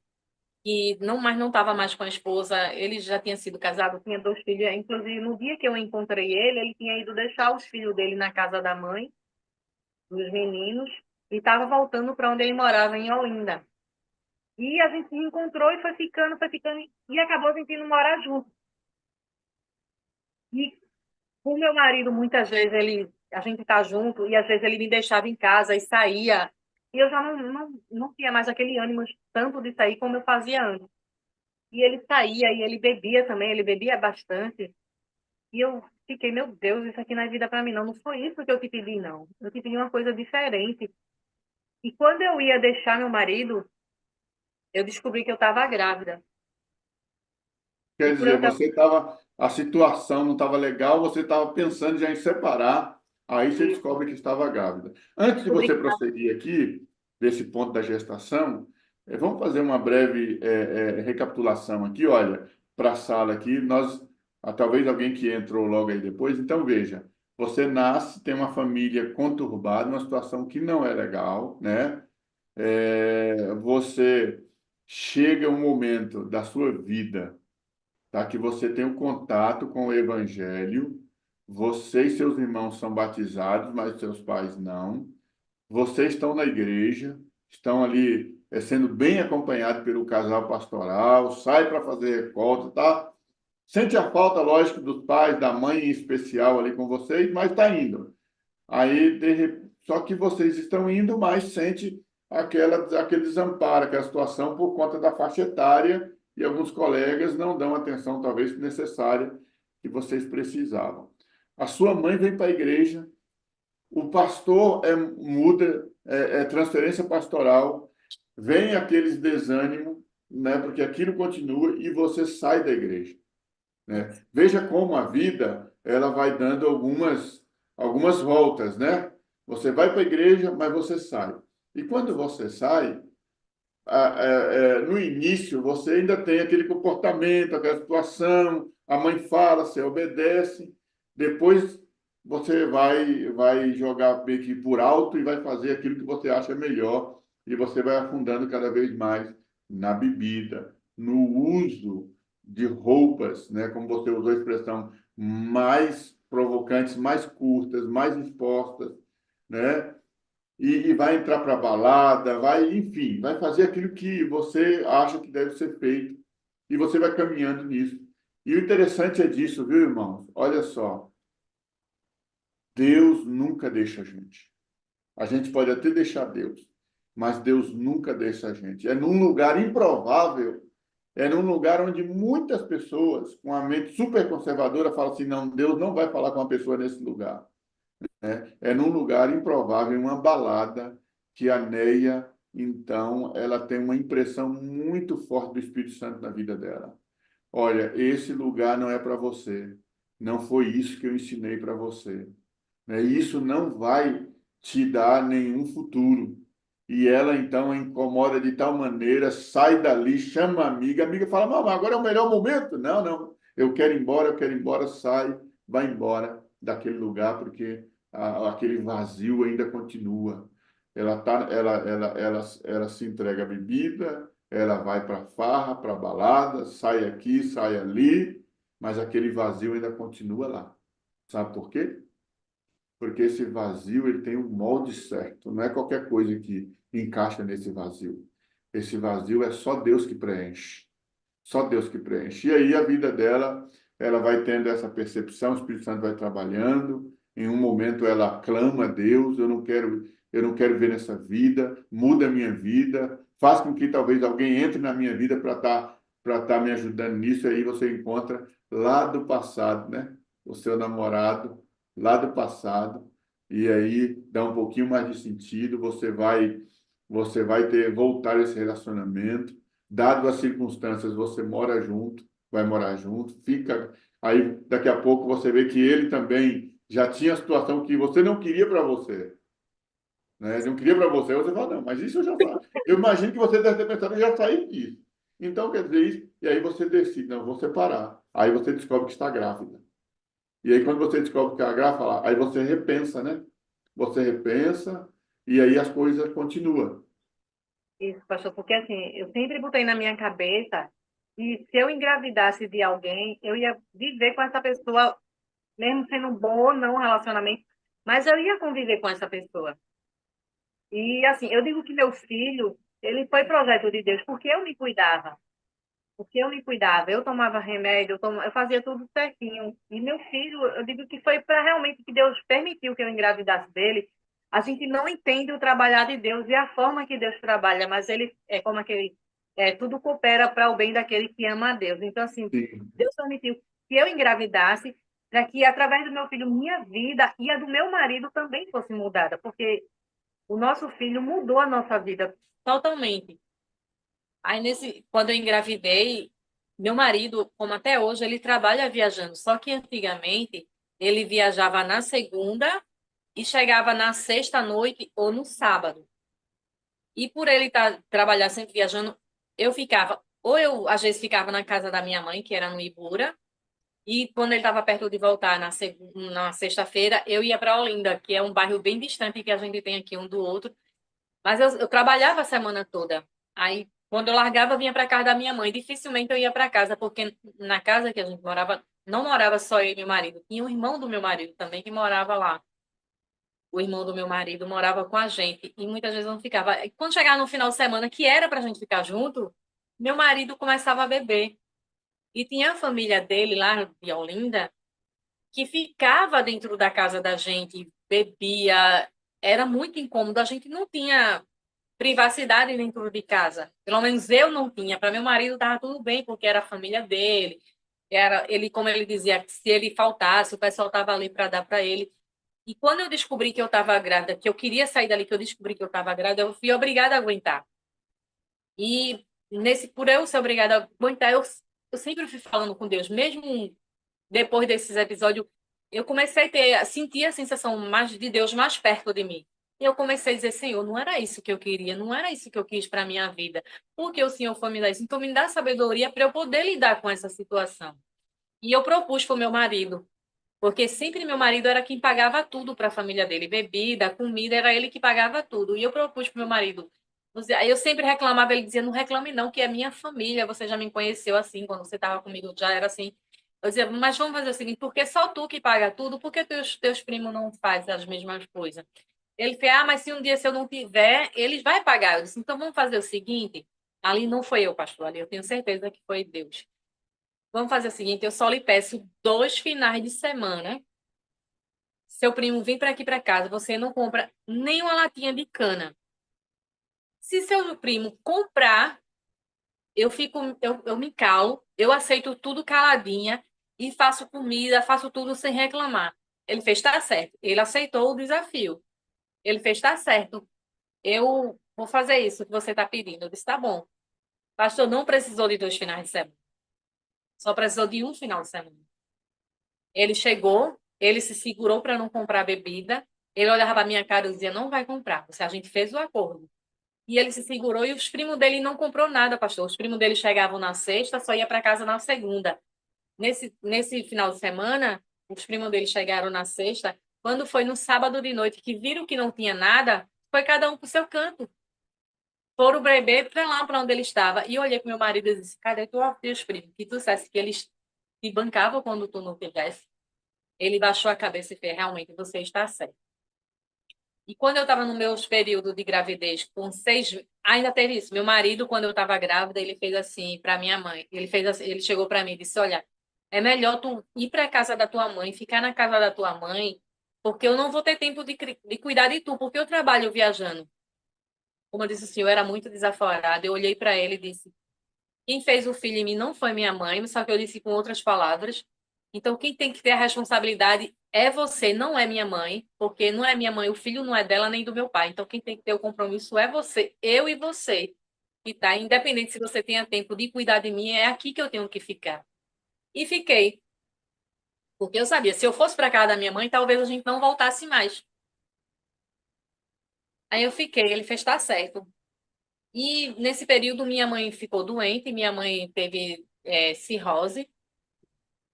S3: e não, mas não estava mais com a esposa, ele já tinha sido casado, tinha 2 filhos. Inclusive, no dia que eu encontrei ele, ele tinha ido deixar os filhos dele na casa da mãe, dos meninos, e estava voltando para onde ele morava, em Olinda. E a gente se encontrou e foi ficando, e acabou a gente indo morar junto. E o meu marido, muitas vezes, a gente está junto e às vezes ele me deixava em casa e saía. E eu já não tinha mais aquele ânimo tanto de sair como eu fazia antes. E ele saía e ele bebia também, ele bebia bastante. E eu fiquei, meu Deus, isso aqui não é vida para mim, não. Não foi isso que eu te pedi, não. Eu te pedi uma coisa diferente. E quando eu ia deixar meu marido, eu descobri que eu estava grávida. E
S2: Quer
S3: por eu
S2: dizer,
S3: estar
S2: você estava, a situação não estava legal, você estava pensando já em separar, aí você descobre que estava grávida. Antes de
S3: descobrir
S2: você
S3: que estava
S2: prosseguir aqui, desse ponto da gestação, vamos fazer uma breve recapitulação aqui. Olha, para a sala aqui, talvez alguém que entrou logo aí depois, então veja, você nasce, tem uma família conturbada, uma situação que não é legal, né? Você chega um momento da sua vida, tá? Que você tem um contato com o Evangelho, você e seus irmãos são batizados, mas seus pais não. Vocês estão na igreja, estão ali sendo bem acompanhados pelo casal pastoral, sai para fazer recolta, tá? Sente a falta, lógico, dos pais, da mãe em especial ali com vocês, mas está indo. Só que vocês estão indo, mas sente aquele desamparo, aquela situação por conta da faixa etária e alguns colegas não dão a atenção, talvez, necessária que vocês precisavam. A sua mãe vem para a igreja, o pastor muda, transferência pastoral, vem aqueles desânimo, né, porque aquilo continua e você sai da igreja, né? Veja como a vida ela vai dando algumas voltas, né? Você vai para a igreja, mas você sai. E quando você sai, no início você ainda tem aquele comportamento, aquela situação, a mãe fala, você obedece, depois você vai jogar meio que por alto e vai fazer aquilo que você acha melhor e você vai afundando cada vez mais na bebida, no uso de roupas, né, como você usou a expressão, mais provocantes, mais curtas, mais expostas, né? E vai entrar para balada, enfim, vai fazer aquilo que você acha que deve ser feito e você vai caminhando nisso. E o interessante é disso, viu, irmãos? Olha só, Deus nunca deixa a gente. A gente pode até deixar Deus, mas Deus nunca deixa a gente. É num lugar improvável, é num lugar onde muitas pessoas com a mente super conservadora falam assim, não, Deus não vai falar com uma pessoa nesse lugar. É num lugar improvável, em uma balada, que a Neia, então, ela tem uma impressão muito forte do Espírito Santo na vida dela. Olha, esse lugar não é para você. Não foi isso que eu ensinei para você. Né? Isso não vai te dar nenhum futuro. E ela, então, a incomoda de tal maneira, sai dali, chama a amiga fala, não, mas agora é o melhor momento. Não, não, eu quero ir embora, sai, vai embora daquele lugar, porque aquele vazio ainda continua. Ela se entrega à bebida, ela vai para farra, para balada, sai aqui, sai ali, mas aquele vazio ainda continua lá. Sabe por quê? Porque esse vazio ele tem um molde certo, não é qualquer coisa que encaixa nesse vazio. Esse vazio é só Deus que preenche, só Deus que preenche. E aí a vida dela, ela vai tendo essa percepção, o Espírito Santo vai trabalhando. Em um momento ela clama a Deus, eu não quero ver nessa vida, muda a minha vida, faz com que talvez alguém entre na minha vida para tá me ajudando nisso. E aí você encontra lá do passado, né? o seu namorado lá do passado, e aí dá um pouquinho mais de sentido, você vai ter voltar esse relacionamento, dado as circunstâncias, você mora junto, vai morar junto, fica aí daqui a pouco você vê que ele também já tinha a situação que você não queria para você, né? Ele não queria para você, aí você fala, não, mas isso eu já faço. Eu imagino que você deve ter pensado, eu já saí disso. Então, quer dizer, isso, e aí você decide, não, vou separar. Aí você descobre que está grávida. E aí, quando você descobre que está grávida, aí você repensa, né? Você repensa e aí as coisas continuam.
S3: Isso, pastor, porque assim, eu sempre botei na minha cabeça que se eu engravidasse de alguém, eu ia viver com essa pessoa, mesmo sendo bom ou não o relacionamento, mas eu ia conviver com essa pessoa. E assim, eu digo que meu filho, ele foi projeto de Deus, porque eu me cuidava. Porque eu me cuidava, eu tomava remédio, eu fazia tudo certinho. E meu filho, eu digo que foi para realmente que Deus permitiu que eu engravidasse dele. A gente não entende o trabalhar de Deus e a forma que Deus trabalha, mas ele é como aquele, tudo coopera para o bem daquele que ama a Deus. Então, assim,
S2: Sim,
S3: Deus permitiu que eu engravidasse para que, através do meu filho, minha vida e a do meu marido também fosse mudada, porque o nosso filho mudou a nossa vida totalmente. Aí, quando eu engravidei, meu marido, como até hoje, ele trabalha viajando. Só que antigamente ele viajava na segunda e chegava na sexta noite ou no sábado. E por ele trabalhar sempre viajando, eu ficava, ou eu às vezes ficava na casa da minha mãe, que era no Ibura, e quando ele estava perto de voltar na sexta-feira, eu ia para Olinda, que é um bairro bem distante que a gente tem aqui um do outro. Mas eu trabalhava a semana toda. Aí, quando eu largava, eu vinha para casa da minha mãe. Dificilmente eu ia para casa, porque na casa que a gente morava, não morava só eu e meu marido. Tinha um irmão do meu marido também que morava lá. O irmão do meu marido morava com a gente e muitas vezes não ficava. E quando chegava no final de semana, que era para a gente ficar junto, meu marido começava a beber. E tinha a família dele lá de Olinda que ficava dentro da casa da gente, bebia. Era muito incômodo. A gente não tinha privacidade dentro de casa. Pelo menos eu não tinha. Para meu marido estava tudo bem, porque era a família dele. Era ele, como ele dizia, que se ele faltasse, o pessoal estava ali para dar para ele. E quando eu descobri que eu estava grávida, que eu queria sair dali, que eu descobri que eu estava grávida, eu fui obrigada a aguentar. E por eu ser obrigada a aguentar, eu sempre fui falando com Deus, mesmo depois desses episódios, eu comecei a sentir a sensação mais de Deus mais perto de mim. E eu comecei a dizer, Senhor, não era isso que eu queria, não era isso que eu quis para a minha vida. Porque o Senhor foi me dar isso. Então, me dá sabedoria para eu poder lidar com essa situação. E eu propus para o meu marido, porque sempre meu marido era quem pagava tudo para a família dele, bebida, comida, era ele que pagava tudo. E eu propus para o meu marido. Aí eu sempre reclamava, ele dizia, não reclame não, que é minha família, você já me conheceu assim, quando você estava comigo já era assim. Eu dizia, mas vamos fazer o seguinte, porque só tu que paga tudo, por que teus primos não fazem as mesmas coisas? Ele fez, mas se eu não tiver, eles vai pagar. Eu disse, então vamos fazer o seguinte, ali não foi eu, pastor, ali eu tenho certeza que foi Deus. Vamos fazer o seguinte, eu só lhe peço 2 finais de semana. Seu primo vem para aqui para casa, você não compra nem uma latinha de cana. Se seu primo comprar, eu me calo, eu aceito tudo caladinha e faço comida, faço tudo sem reclamar. Ele fez, tá certo. Ele aceitou o desafio. Ele fez, tá certo. Eu vou fazer isso que você está pedindo. Eu disse, tá bom. Pastor não precisou de 2 finais de semana. Só precisou de um final de semana. Ele chegou, ele se segurou para não comprar bebida. Ele olhava para minha cara e dizia, não vai comprar. A gente fez o acordo. E ele se segurou e os primos dele não comprou nada, pastor. Os primos dele chegavam na sexta, só ia para casa na segunda. Nesse final de semana, os primos dele chegaram na sexta. Quando foi no sábado de noite, que viram que não tinha nada, foi cada um para o seu canto. Foram beber para lá, para onde ele estava. E eu olhei para meu marido e disse, cadê teus primos? Que tu dissesse que eles te bancavam quando tu não tivesse. Ele baixou a cabeça e fez, realmente, você está certo. E quando eu estava no meu período de gravidez, com 6, ainda teve isso. Meu marido, quando eu estava grávida, ele fez assim para minha mãe. Ele fez assim, ele chegou para mim e disse: Olha, é melhor tu ir para a casa da tua mãe, ficar na casa da tua mãe, porque eu não vou ter tempo de cuidar de tu, porque eu trabalho viajando. Como eu disse assim, eu era muito desaforada. Eu olhei para ele e disse: Quem fez o filho em mim não foi minha mãe, só que eu disse com outras palavras. Então, quem tem que ter a responsabilidade é você, não é minha mãe, porque não é minha mãe, o filho não é dela nem do meu pai. Então, quem tem que ter o compromisso é você, eu e você. E tá, independente se você tenha tempo de cuidar de mim, é aqui que eu tenho que ficar. E fiquei, porque eu sabia, se eu fosse para casa da minha mãe, talvez a gente não voltasse mais. Aí eu fiquei, ele fez tá certo. E nesse período minha mãe ficou doente, minha mãe teve cirrose,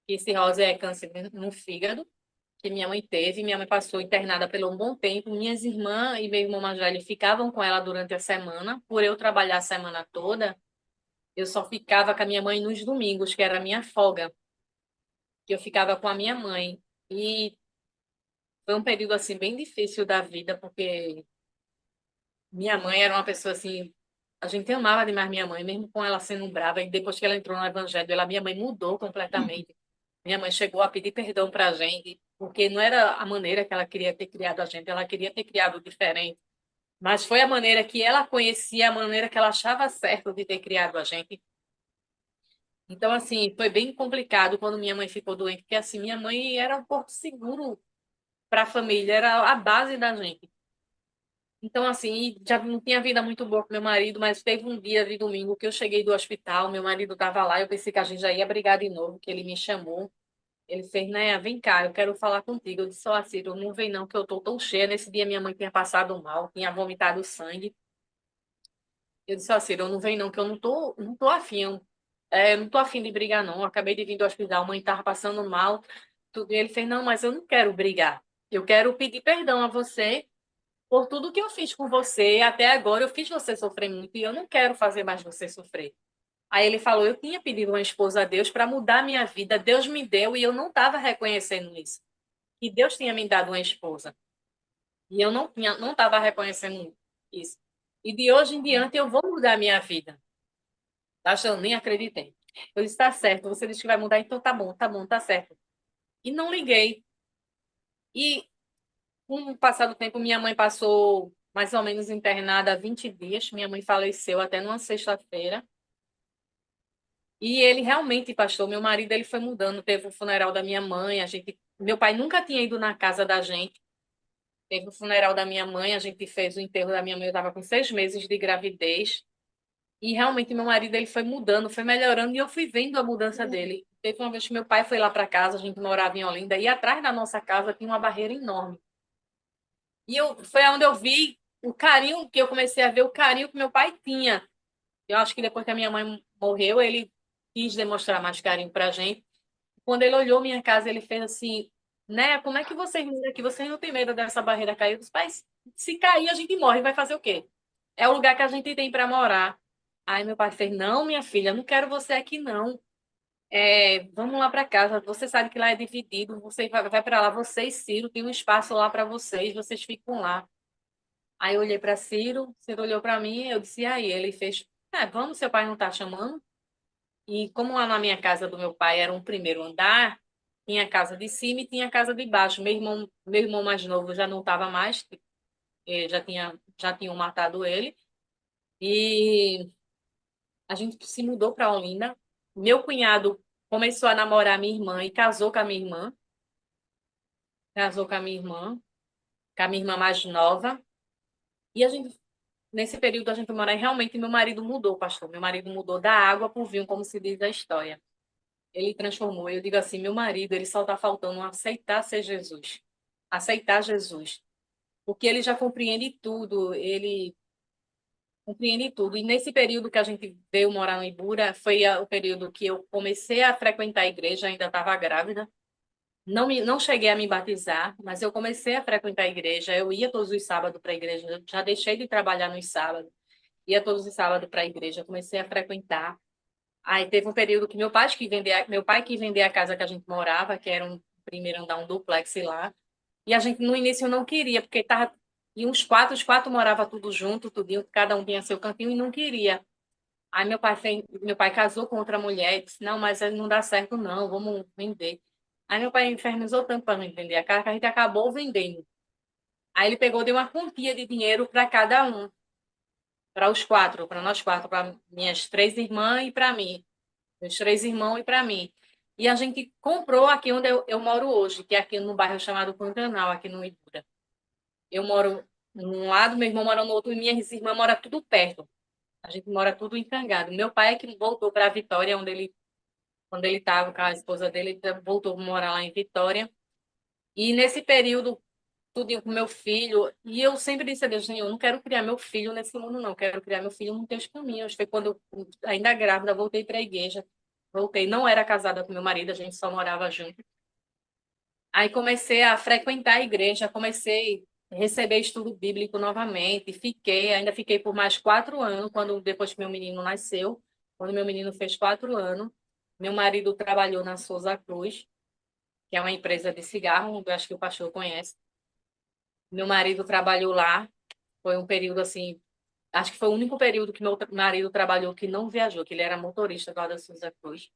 S3: e cirrose é câncer no fígado, que minha mãe teve. Minha mãe passou internada por um bom tempo. Minhas irmãs e meu irmão mais velho ficavam com ela durante a semana. Por eu trabalhar a semana toda, eu só ficava com a minha mãe nos domingos, que era a minha folga, que eu ficava com a minha mãe. E foi um período assim bem difícil da vida, porque minha mãe era uma pessoa assim, a gente amava demais minha mãe, mesmo com ela sendo brava, e depois que ela entrou no evangelho, minha mãe mudou completamente. Minha mãe chegou a pedir perdão para a gente, porque não era a maneira que ela queria ter criado a gente, ela queria ter criado diferente. Mas foi a maneira que ela conhecia, a maneira que ela achava certo de ter criado a gente. Então, assim, foi bem complicado quando minha mãe ficou doente, porque, assim, minha mãe era um porto seguro para a família, era a base da gente. Então, assim, já não tinha vida muito boa com meu marido, mas teve um dia de domingo que eu cheguei do hospital, meu marido estava lá, eu pensei que a gente já ia brigar de novo, que ele me chamou. Ele fez, né, vem cá, eu quero falar contigo. Eu disse, ó, Ciro, não vem não, que eu tô tão cheia. Nesse dia minha mãe tinha passado mal, tinha vomitado sangue. Eu disse, ó, Ciro, não vem não, que eu não tô afim, não tô afim de brigar não. Eu acabei de vir do hospital, a mãe tava passando mal. Tudo. E ele fez, não, mas eu não quero brigar. Eu quero pedir perdão a você por tudo que eu fiz com você. Até agora eu fiz você sofrer muito e eu não quero fazer mais você sofrer. Aí ele falou, eu tinha pedido uma esposa a Deus para mudar a minha vida, Deus me deu e eu não estava reconhecendo isso. Que Deus tinha me dado uma esposa. E eu não estava reconhecendo isso. E de hoje em diante eu vou mudar a minha vida. Acho que eu nem acreditei. Eu disse, tá certo, você disse que vai mudar, então tá bom, tá certo. E não liguei. E com o passar do tempo, minha mãe passou mais ou menos internada há 20 dias. Minha mãe faleceu até numa sexta-feira. E ele realmente, pastor, meu marido, ele foi mudando. Teve o funeral da minha mãe, meu pai nunca tinha ido na casa da gente. Teve o funeral da minha mãe, a gente fez o enterro da minha mãe, eu estava com 6 meses de gravidez. E realmente meu marido ele foi mudando, foi melhorando, e eu fui vendo a mudança dele. Teve uma vez que meu pai foi lá para casa, a gente morava em Olinda, e atrás da nossa casa tinha uma barreira enorme. E foi onde eu vi o carinho, que eu comecei a ver o carinho que meu pai tinha. Eu acho que depois que a minha mãe morreu, ele quis demonstrar mais carinho para a gente. Quando ele olhou minha casa, ele fez assim, né? Como é que vocês moram aqui? Vocês não têm medo dessa barreira cair? Os pais, se cair, a gente morre, vai fazer o quê? É o lugar que a gente tem para morar. Aí meu pai fez, não, minha filha, não quero você aqui, não. Vamos lá para casa. Você sabe que lá é dividido. Você vai para lá, você e Ciro, tem um espaço lá para vocês ficam lá. Aí eu olhei para Ciro, Ciro olhou para mim, eu disse, e aí? Ele fez, vamos, seu pai não está chamando? E como lá na minha casa do meu pai era um primeiro andar, tinha a casa de cima e tinha a casa de baixo. Meu irmão mais novo já não estava mais, já tinham matado ele. E a gente se mudou para Olinda. Meu cunhado começou a namorar minha irmã e casou com a minha irmã. Casou com a minha irmã mais nova. E nesse período, a gente mora e realmente meu marido mudou, pastor. Meu marido mudou da água para o vinho, como se diz a história. Ele transformou. Eu digo assim, meu marido, ele só está faltando aceitar ser Jesus. Aceitar Jesus. Porque ele já compreende tudo, ele compreende tudo. E nesse período que a gente veio morar no Ibura, foi o período que eu comecei a frequentar a igreja, ainda estava grávida. Não cheguei a me batizar, mas eu comecei a frequentar a igreja. Eu ia todos os sábados para a igreja. Eu já deixei de trabalhar nos sábados. Ia todos os sábados para a igreja. Comecei a frequentar. Aí teve um período que meu pai que vendia a casa que a gente morava, que era um primeiro andar, um duplex lá. E a gente no início não queria, porque tava e os quatro morava tudo junto, tudinho, cada um tinha seu cantinho e não queria. Aí meu pai casou com outra mulher e disse: "Não, mas não dá certo não, vamos vender". Aí meu pai infernizou tanto para gente vender a casa que a gente acabou vendendo. Aí ele pegou, deu uma quantia de dinheiro para cada um, para os quatro, para nós quatro, para minhas 3 irmãs e para mim. Meus 3 irmãos e para mim. E a gente comprou aqui onde eu moro hoje, que é aqui no bairro chamado Pantanal, aqui no Ibura. Eu moro num lado, meu irmão mora no outro, e minhas irmãs moram tudo perto. A gente mora tudo encangado. Meu pai é que voltou para Vitória, quando ele estava com a esposa dele, ele voltou a morar lá em Vitória. E nesse período, tudo com meu filho, e eu sempre disse a Deus, Senhor, eu não quero criar meu filho nesse mundo, não. Eu quero criar meu filho nos teus caminhos. Foi quando eu, ainda grávida, voltei para a igreja. Voltei, não era casada com meu marido, a gente só morava junto. Aí comecei a frequentar a igreja, comecei a receber estudo bíblico novamente, ainda fiquei por mais 4 anos, depois que meu menino nasceu, quando meu menino fez 4 anos, meu marido trabalhou na Souza Cruz, que é uma empresa de cigarro, eu acho que o pastor conhece. Meu marido trabalhou lá, foi um período assim, acho que foi o único período que meu marido trabalhou que não viajou, que ele era motorista lá da Souza Cruz.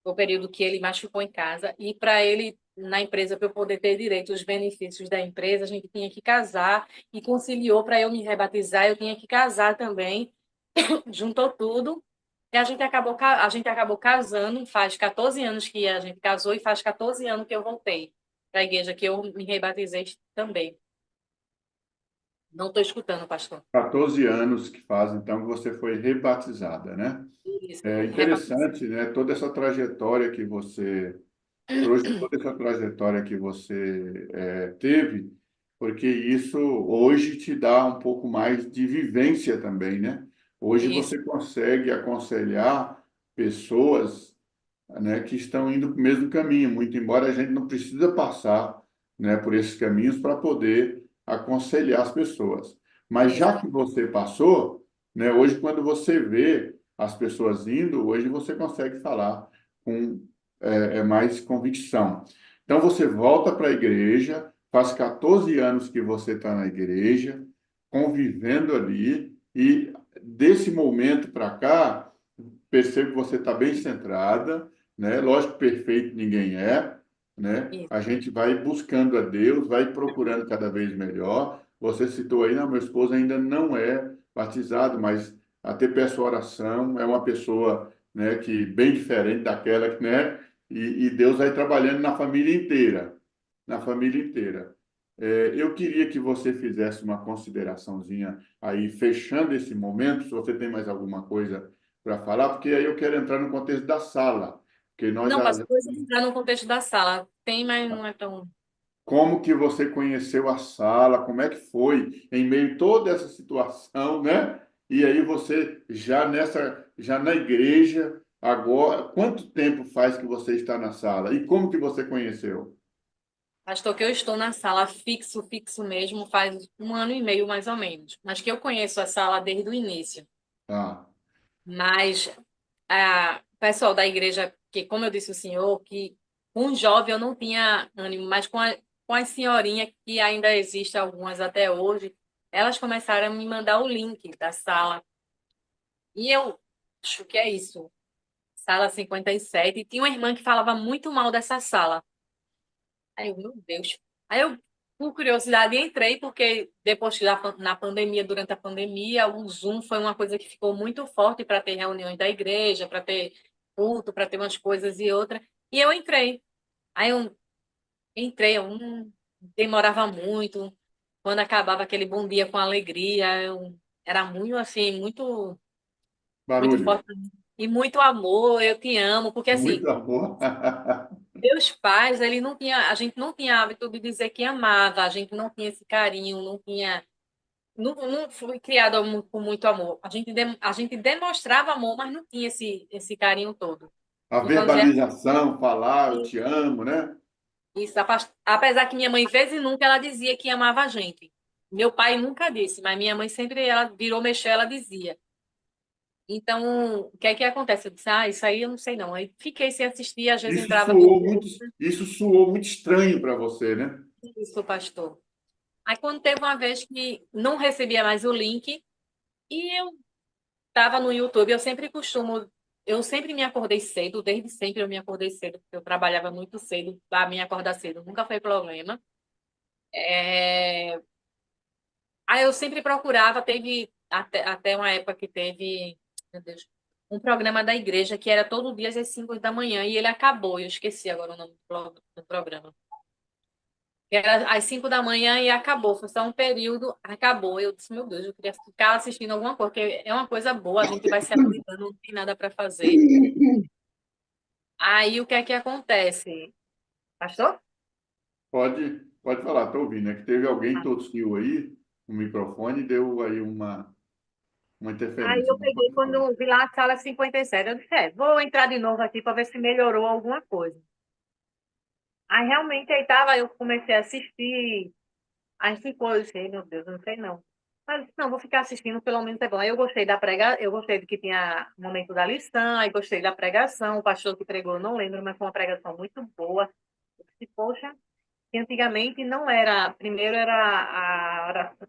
S3: Foi o período que ele mais ficou em casa. E para ele, na empresa, para eu poder ter direito aos benefícios da empresa, a gente tinha que casar. E conciliou para eu me rebatizar, eu tinha que casar também. Juntou tudo. E a gente acabou casando. Faz 14 anos que a gente casou e faz 14 anos que eu voltei para a igreja, que eu me rebatizei também. Não estou escutando, pastor.
S2: 14 anos que faz, então, que você foi rebatizada, né?
S3: Isso, eu
S2: É
S3: me rebatizei.
S2: interessante, né? Toda essa trajetória que você trouxe, toda essa trajetória que você teve, porque isso hoje te dá um pouco mais de vivência também, né? Hoje
S3: Isso,
S2: você consegue aconselhar pessoas, né, que estão indo para o mesmo caminho, muito embora a gente não precisa passar, né, por esses caminhos para poder aconselhar as pessoas. Mas
S3: isso.
S2: já que você passou, né, hoje quando você vê as pessoas indo, hoje você consegue falar com mais convicção. Então você volta para a igreja, faz 14 anos que você está na igreja, convivendo ali, e desse momento para cá, percebo que você está bem centrada, né? Lógico que perfeito ninguém é, né?
S3: Isso.
S2: A gente vai buscando a Deus, vai procurando cada vez melhor. Você citou aí, não, meu esposo ainda não é batizado, mas até peço oração, é uma pessoa, né, que bem diferente daquela, né? E Deus vai trabalhando na família inteira, na família inteira. Eu queria que você fizesse uma consideraçãozinha aí, fechando esse momento, se você tem mais alguma coisa para falar, porque aí eu quero entrar no contexto da sala, porque nós
S3: Não,
S2: já
S3: pastor, depois eu entrar no contexto da sala. Tem, mas não é tão.
S2: como que você conheceu a sala, como é que foi em meio a toda essa situação, né? E aí você já na igreja agora, quanto tempo faz que você está na sala e como que você conheceu?
S3: Pastor, que eu estou na sala fixo, fixo mesmo, faz 1 ano e meio mais ou menos. Mas que eu conheço a sala desde o início.
S2: Ah,
S3: Mas o pessoal da igreja, que como eu disse ao senhor, que com um jovem eu não tinha ânimo, mas com as senhorinhas, que ainda existem algumas até hoje, elas começaram a me mandar o link da sala. E eu acho que é isso, sala 57. E tinha uma irmã que falava muito mal dessa sala. Aí eu, meu Deus. Aí eu, por curiosidade, entrei, porque depois na pandemia, durante a pandemia, o Zoom foi uma coisa que ficou muito forte para ter reuniões da igreja, para ter culto, para ter umas coisas e outras. E eu entrei. Aí eu entrei, eu não demorava muito. Quando acabava aquele bom dia com alegria, era muito assim, muito, muito
S2: barulho,
S3: forte. E muito amor, eu te amo, porque assim,
S2: muito amor.
S3: meus pais, a gente não tinha hábito de dizer que amava, a gente não tinha esse carinho, não foi criado com muito amor. A gente demonstrava amor, mas não tinha esse carinho todo.
S2: A
S3: Então, dizer
S2: verbalização, falar, eu te amo, né?
S3: isso, apesar que minha mãe, vez e nunca, ela dizia que amava a gente. Meu pai nunca disse, mas minha mãe sempre, ela virou mexer, ela dizia. Então, o que é que acontece? Eu disse, isso aí eu não sei não. Aí fiquei sem assistir, às vezes entrava no
S2: Isso soou muito estranho para você, né?
S3: isso, pastor. Aí quando teve uma vez que não recebia mais o link, e eu estava no YouTube, eu sempre me acordei cedo, desde sempre eu me acordei cedo, porque eu trabalhava muito cedo, para me acordar cedo nunca foi problema. É... Aí eu sempre procurava, teve até uma época que teve, meu Deus, um programa da igreja que era todo dia às 5 da manhã e ele acabou. Eu esqueci agora o nome do programa. Era às 5 da manhã e acabou. Foi só um período, acabou. Eu disse, meu Deus, eu queria ficar assistindo alguma coisa, porque é uma coisa boa, a gente vai se habilitando, não tem nada para fazer. Aí o que é que acontece? Pastor?
S2: Pode falar, estou ouvindo. É que teve alguém que tossiu aí, o microfone deu aí uma
S3: Aí
S2: interferência.
S3: eu
S2: Mas
S3: peguei,
S2: pode
S3: quando
S2: falar.
S3: eu vi lá a sala 57, eu disse, vou entrar de novo aqui para ver se melhorou alguma coisa. Aí realmente aí tava, eu comecei a assistir, aí ficou, eu disse, meu Deus, eu não sei não. Mas eu disse, não, vou ficar assistindo, pelo menos é bom. Aí eu gostei da pregação, eu gostei de que tinha o momento da lição, aí gostei da pregação, o pastor que pregou, eu não lembro, mas foi uma pregação muito boa. Eu disse, poxa, que antigamente não era, primeiro era a oração,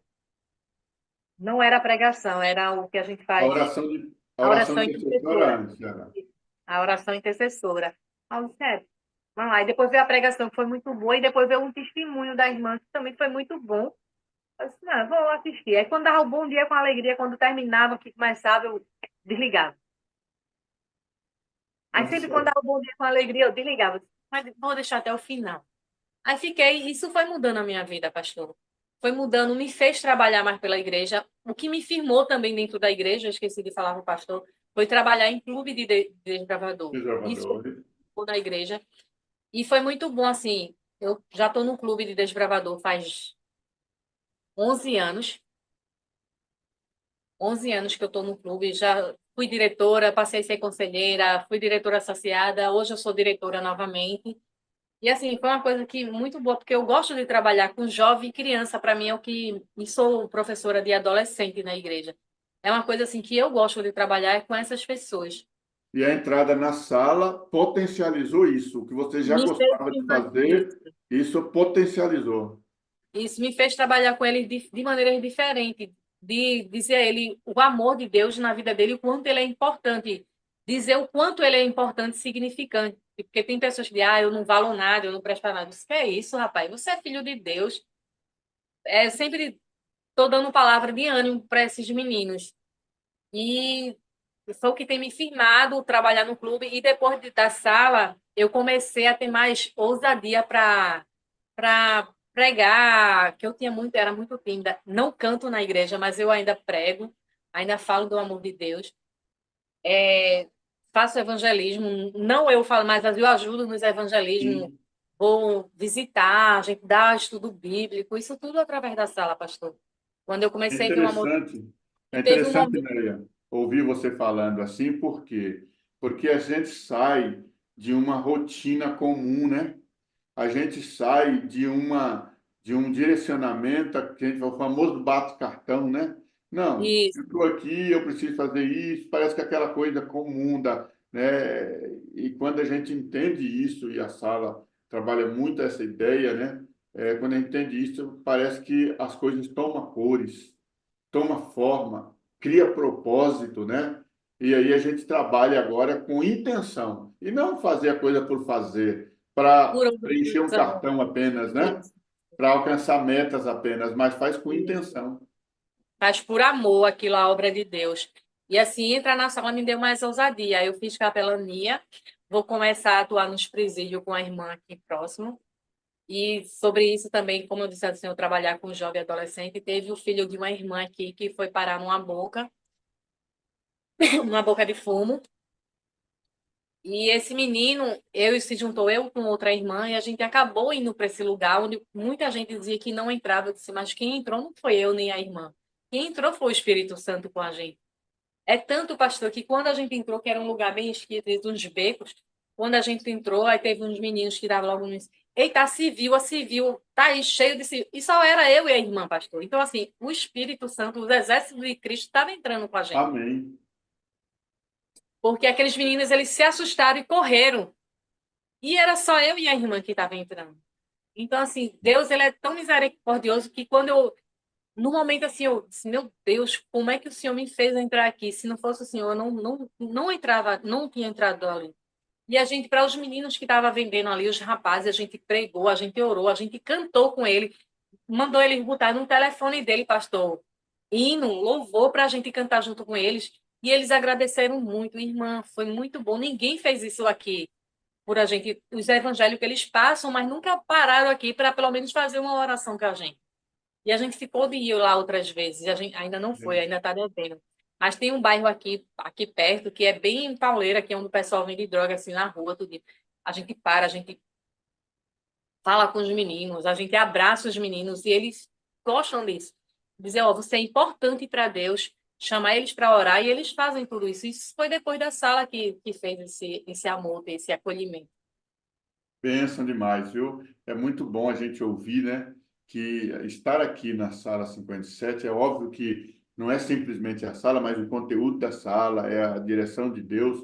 S3: não era a pregação, era o que a gente faz,
S2: A
S3: a
S2: oração
S3: oração
S2: intercessória
S3: intercessora.
S2: antes, Yara.
S3: A oração intercessora. Aí eu disse, vamos lá. E depois veio a pregação, que foi muito boa, e depois veio um testemunho da irmã, que também foi muito bom. Eu disse, não, vou assistir. Aí quando dava o bom dia com alegria, quando terminava, que começava, eu desligava. Aí
S2: Tá
S3: sempre quando
S2: certo.
S3: dava o bom dia com alegria, eu desligava. Mas vou deixar até o final. Aí fiquei, isso foi mudando a minha vida, pastor. Foi mudando, me fez trabalhar mais pela igreja. O que me firmou também dentro da igreja, eu esqueci de falar com o pastor, foi trabalhar em clube de desbravador. Isso
S2: Desbravadores.
S3: foi da igreja. E foi muito bom, assim. Eu já estou no clube de desbravador faz 11 anos. 11 anos que eu estou no clube. Já fui diretora, passei a ser conselheira, fui diretora associada. Hoje eu sou diretora novamente. E, assim, foi uma coisa que muito boa, porque eu gosto de trabalhar com jovem e criança. Para mim é o que... E sou professora de adolescente na igreja. É uma coisa, assim, que eu gosto de trabalhar é com essas pessoas.
S2: E a entrada na sala potencializou isso. O que você já
S3: Me fez
S2: gostava de
S3: firmar
S2: fazer,
S3: isso.
S2: isso potencializou.
S3: Isso me fez trabalhar com ele de maneiras diferentes, de dizer a ele o amor de Deus na vida dele, o quanto ele é importante, dizer o quanto ele é importante e significante. Porque tem pessoas que dizem, eu não valo nada, eu não presto para nada. Isso que é isso, rapaz? Você é filho de Deus. Eu sempre estou dando palavra de ânimo para esses meninos. E foi o que tem me firmado trabalhar no clube. E depois da sala, eu comecei a ter mais ousadia para pregar, que eu tinha muito, era muito tímida. Não canto na igreja, mas eu ainda prego, ainda falo do amor de Deus. Faço evangelismo, não eu falo, mas eu ajudo nos evangelismos.
S2: Sim.
S3: Vou visitar, a gente dá estudo bíblico, isso tudo através da sala, pastor. Quando eu
S2: É
S3: comecei a ter um amor,
S2: interessante, é
S3: e teve um
S2: interessante,
S3: momento.
S2: Neia, ouvir você falando assim, por quê? Porque a gente sai de uma rotina comum, né? A gente sai de um direcionamento, que a gente fala, o famoso bate-cartão, né? Não,
S3: Isso,
S2: eu estou aqui, eu preciso fazer isso, parece que aquela coisa comum, né? E quando a gente entende isso, e a sala trabalha muito essa ideia, né? Quando a gente entende isso, parece que as coisas tomam cores, toma forma, cria propósito, né? E aí a gente trabalha agora com intenção e não fazer a coisa por fazer,
S3: por
S2: para preencher um
S3: obrigação.
S2: cartão apenas, né?
S3: Isso,
S2: Para alcançar metas apenas, mas faz com
S3: isso.
S2: intenção.
S3: Faz por amor aquilo, a obra de Deus. E assim, entrar na sala me deu mais ousadia. Eu fiz capelania, vou começar a atuar nos presídios com a irmã aqui próximo. E sobre isso também, como eu disse assim, eu trabalhar com jovem e adolescente, teve o filho de uma irmã aqui que foi parar numa boca, numa boca de fumo. E esse menino, se juntou eu com outra irmã e a gente acabou indo para esse lugar onde muita gente dizia que não entrava. Eu disse, mas quem entrou não foi eu nem a irmã. Quem entrou foi o Espírito Santo com a gente. É tanto, pastor, que quando a gente entrou, que era um lugar bem esquisito, uns becos, quando a gente entrou, aí teve uns meninos que davam logo nisso. Eita, a civil, tá aí cheio de civil. E só era eu e a irmã, pastor. Então, assim, o Espírito Santo, os exércitos de Cristo estavam entrando com a gente.
S2: Amém.
S3: Porque aqueles meninos, eles se assustaram e correram. E era só eu e a irmã que estavam entrando. Então, assim, Deus, ele é tão misericordioso que quando eu, no momento assim, eu disse, meu Deus, como é que o Senhor me fez entrar aqui? Se não fosse o Senhor, eu não entrava, não tinha entrado ali. E a gente, para os meninos que estavam vendendo ali, os rapazes, a gente pregou, a gente orou, a gente cantou com ele, mandou eles botar no telefone dele, pastor, hino, louvor para a gente cantar junto com eles. E eles agradeceram muito, irmã, foi muito bom. Ninguém fez isso aqui por a gente. Os evangélicos, eles passam, mas nunca pararam aqui para pelo menos fazer uma oração com a gente. E a gente ficou de ir lá outras vezes, a gente ainda não foi, ainda está devendo. Mas tem um bairro aqui perto, que é bem pauleira, que é onde o pessoal vende droga, assim, na rua, tudo. A gente para, a gente fala com os meninos, a gente abraça os meninos e eles gostam disso. Dizer, ó, você é importante para Deus, chamar eles para orar e eles fazem tudo isso. Isso foi depois da sala que fez esse amor, esse acolhimento.
S2: Bênção demais, viu? É muito bom a gente ouvir, né, que estar aqui na sala 57 é óbvio que não é simplesmente a sala, mas o conteúdo da sala, é a direção de Deus,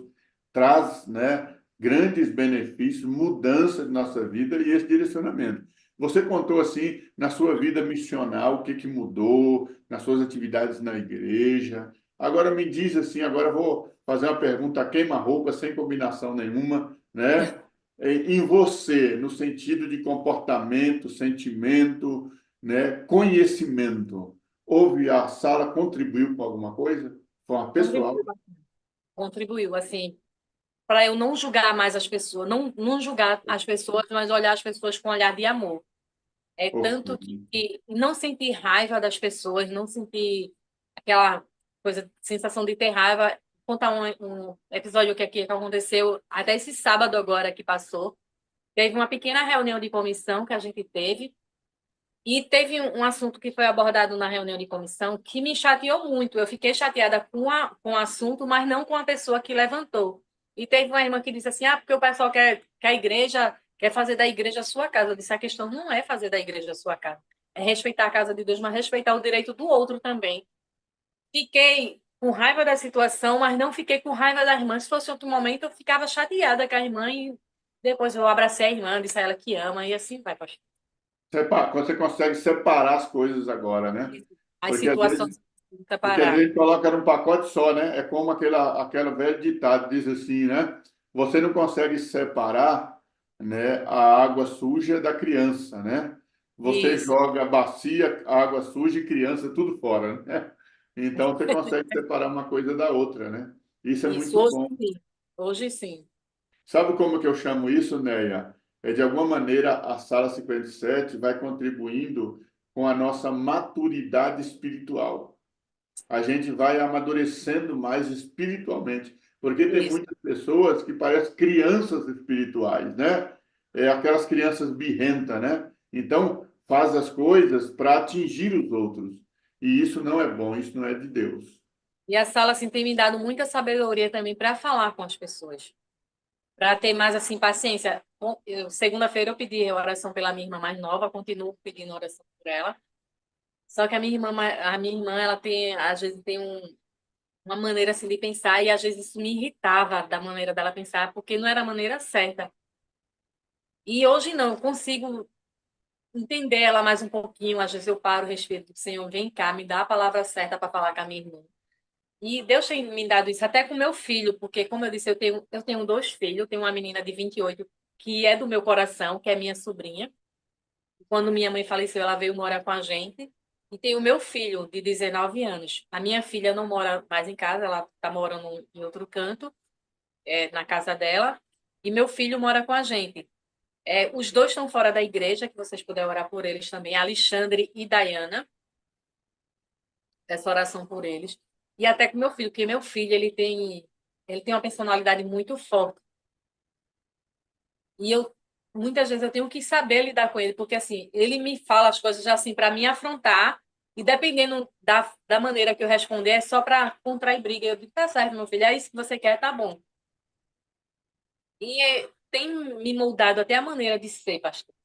S2: traz, né, grandes benefícios, mudança de nossa vida e esse direcionamento. Você contou assim, na sua vida missional, o que que mudou, nas suas atividades na igreja. Agora me diz assim, agora eu vou fazer uma pergunta queima-roupa, sem combinação nenhuma, né? Em você, no sentido de comportamento, sentimento, né, conhecimento. Houve a sala contribuiu com alguma coisa? Forma pessoal?
S3: Contribuiu, contribuiu, assim, para eu não julgar mais as pessoas, não julgar as pessoas, mas olhar as pessoas com um olhar de amor. É
S2: Ok.
S3: tanto que não sentir raiva das pessoas, não sentir aquela coisa, sensação de ter raiva. Vou contar um episódio que aconteceu até esse sábado agora que passou. Teve uma pequena reunião de comissão que a gente teve, e teve um assunto que foi abordado na reunião de comissão que me chateou muito. Eu fiquei chateada com o assunto, mas não com a pessoa que levantou. E teve uma irmã que disse assim: porque o pessoal quer que a igreja quer fazer da igreja a sua casa. Eu disse: a questão não é fazer da igreja a sua casa, é respeitar a casa de Deus, mas respeitar o direito do outro também. Fiquei com raiva da situação, mas não fiquei com raiva da irmã. Se fosse outro momento, eu ficava chateada com a irmã e depois eu abracei a irmã, disse a ela que ama, e assim vai, pastor.
S2: Você consegue separar as coisas agora, né?
S3: As
S2: Porque às
S3: situações
S2: vezes, porque às
S3: separar.
S2: vezes coloca num pacote só, né? É como aquela velha ditado diz assim, né? Você não consegue separar, né, a água suja da criança, né? Você
S3: Isso,
S2: joga a bacia, água suja e criança tudo fora, né? Então você consegue separar uma coisa da outra, né? Isso é
S3: isso.
S2: muito
S3: Hoje
S2: bom.
S3: sim. Hoje sim.
S2: Sabe como que eu chamo isso, Neia? É de alguma maneira a Sala 57 vai contribuindo com a nossa maturidade espiritual. A gente vai amadurecendo mais espiritualmente, porque tem
S3: Isso.
S2: muitas pessoas que parecem crianças espirituais, né? É aquelas crianças birrentas, né? Então, faz as coisas para atingir os outros. E isso não é bom, isso não é de Deus.
S3: E a sala assim, tem me dado muita sabedoria também para falar com as pessoas, para ter mais assim paciência. Segunda-feira eu pedi oração pela minha irmã mais nova, continuo pedindo oração por ela. Só que a minha irmã, ela tem, às vezes tem uma maneira assim de pensar e às vezes isso me irritava da maneira dela pensar, porque não era a maneira certa. E hoje não, eu consigo entender ela mais um pouquinho. Às vezes eu paro, respeito do Senhor, vem cá, me dá a palavra certa para falar com a minha irmã. E Deus tem me dado isso até com meu filho, porque, como eu disse, eu tenho dois filhos. Eu tenho uma menina de 28 que é do meu coração, que é minha sobrinha. Quando minha mãe faleceu, ela veio morar com a gente. E tem o meu filho, de 19 anos. A minha filha não mora mais em casa, ela está morando em outro canto, na casa dela. E meu filho mora com a gente. Os dois estão fora da igreja, que vocês puderem orar por eles também, Alexandre e Dayana, essa oração por eles. E até com meu filho, porque meu filho, ele tem uma personalidade muito forte. E muitas vezes eu tenho que saber lidar com ele, porque assim, ele me fala as coisas já assim para me afrontar, e dependendo da maneira que eu responder, é só para contrair briga. Eu digo: tá certo, meu filho, é isso que você quer, tá bom. E tem me moldado até a maneira de ser, pastor.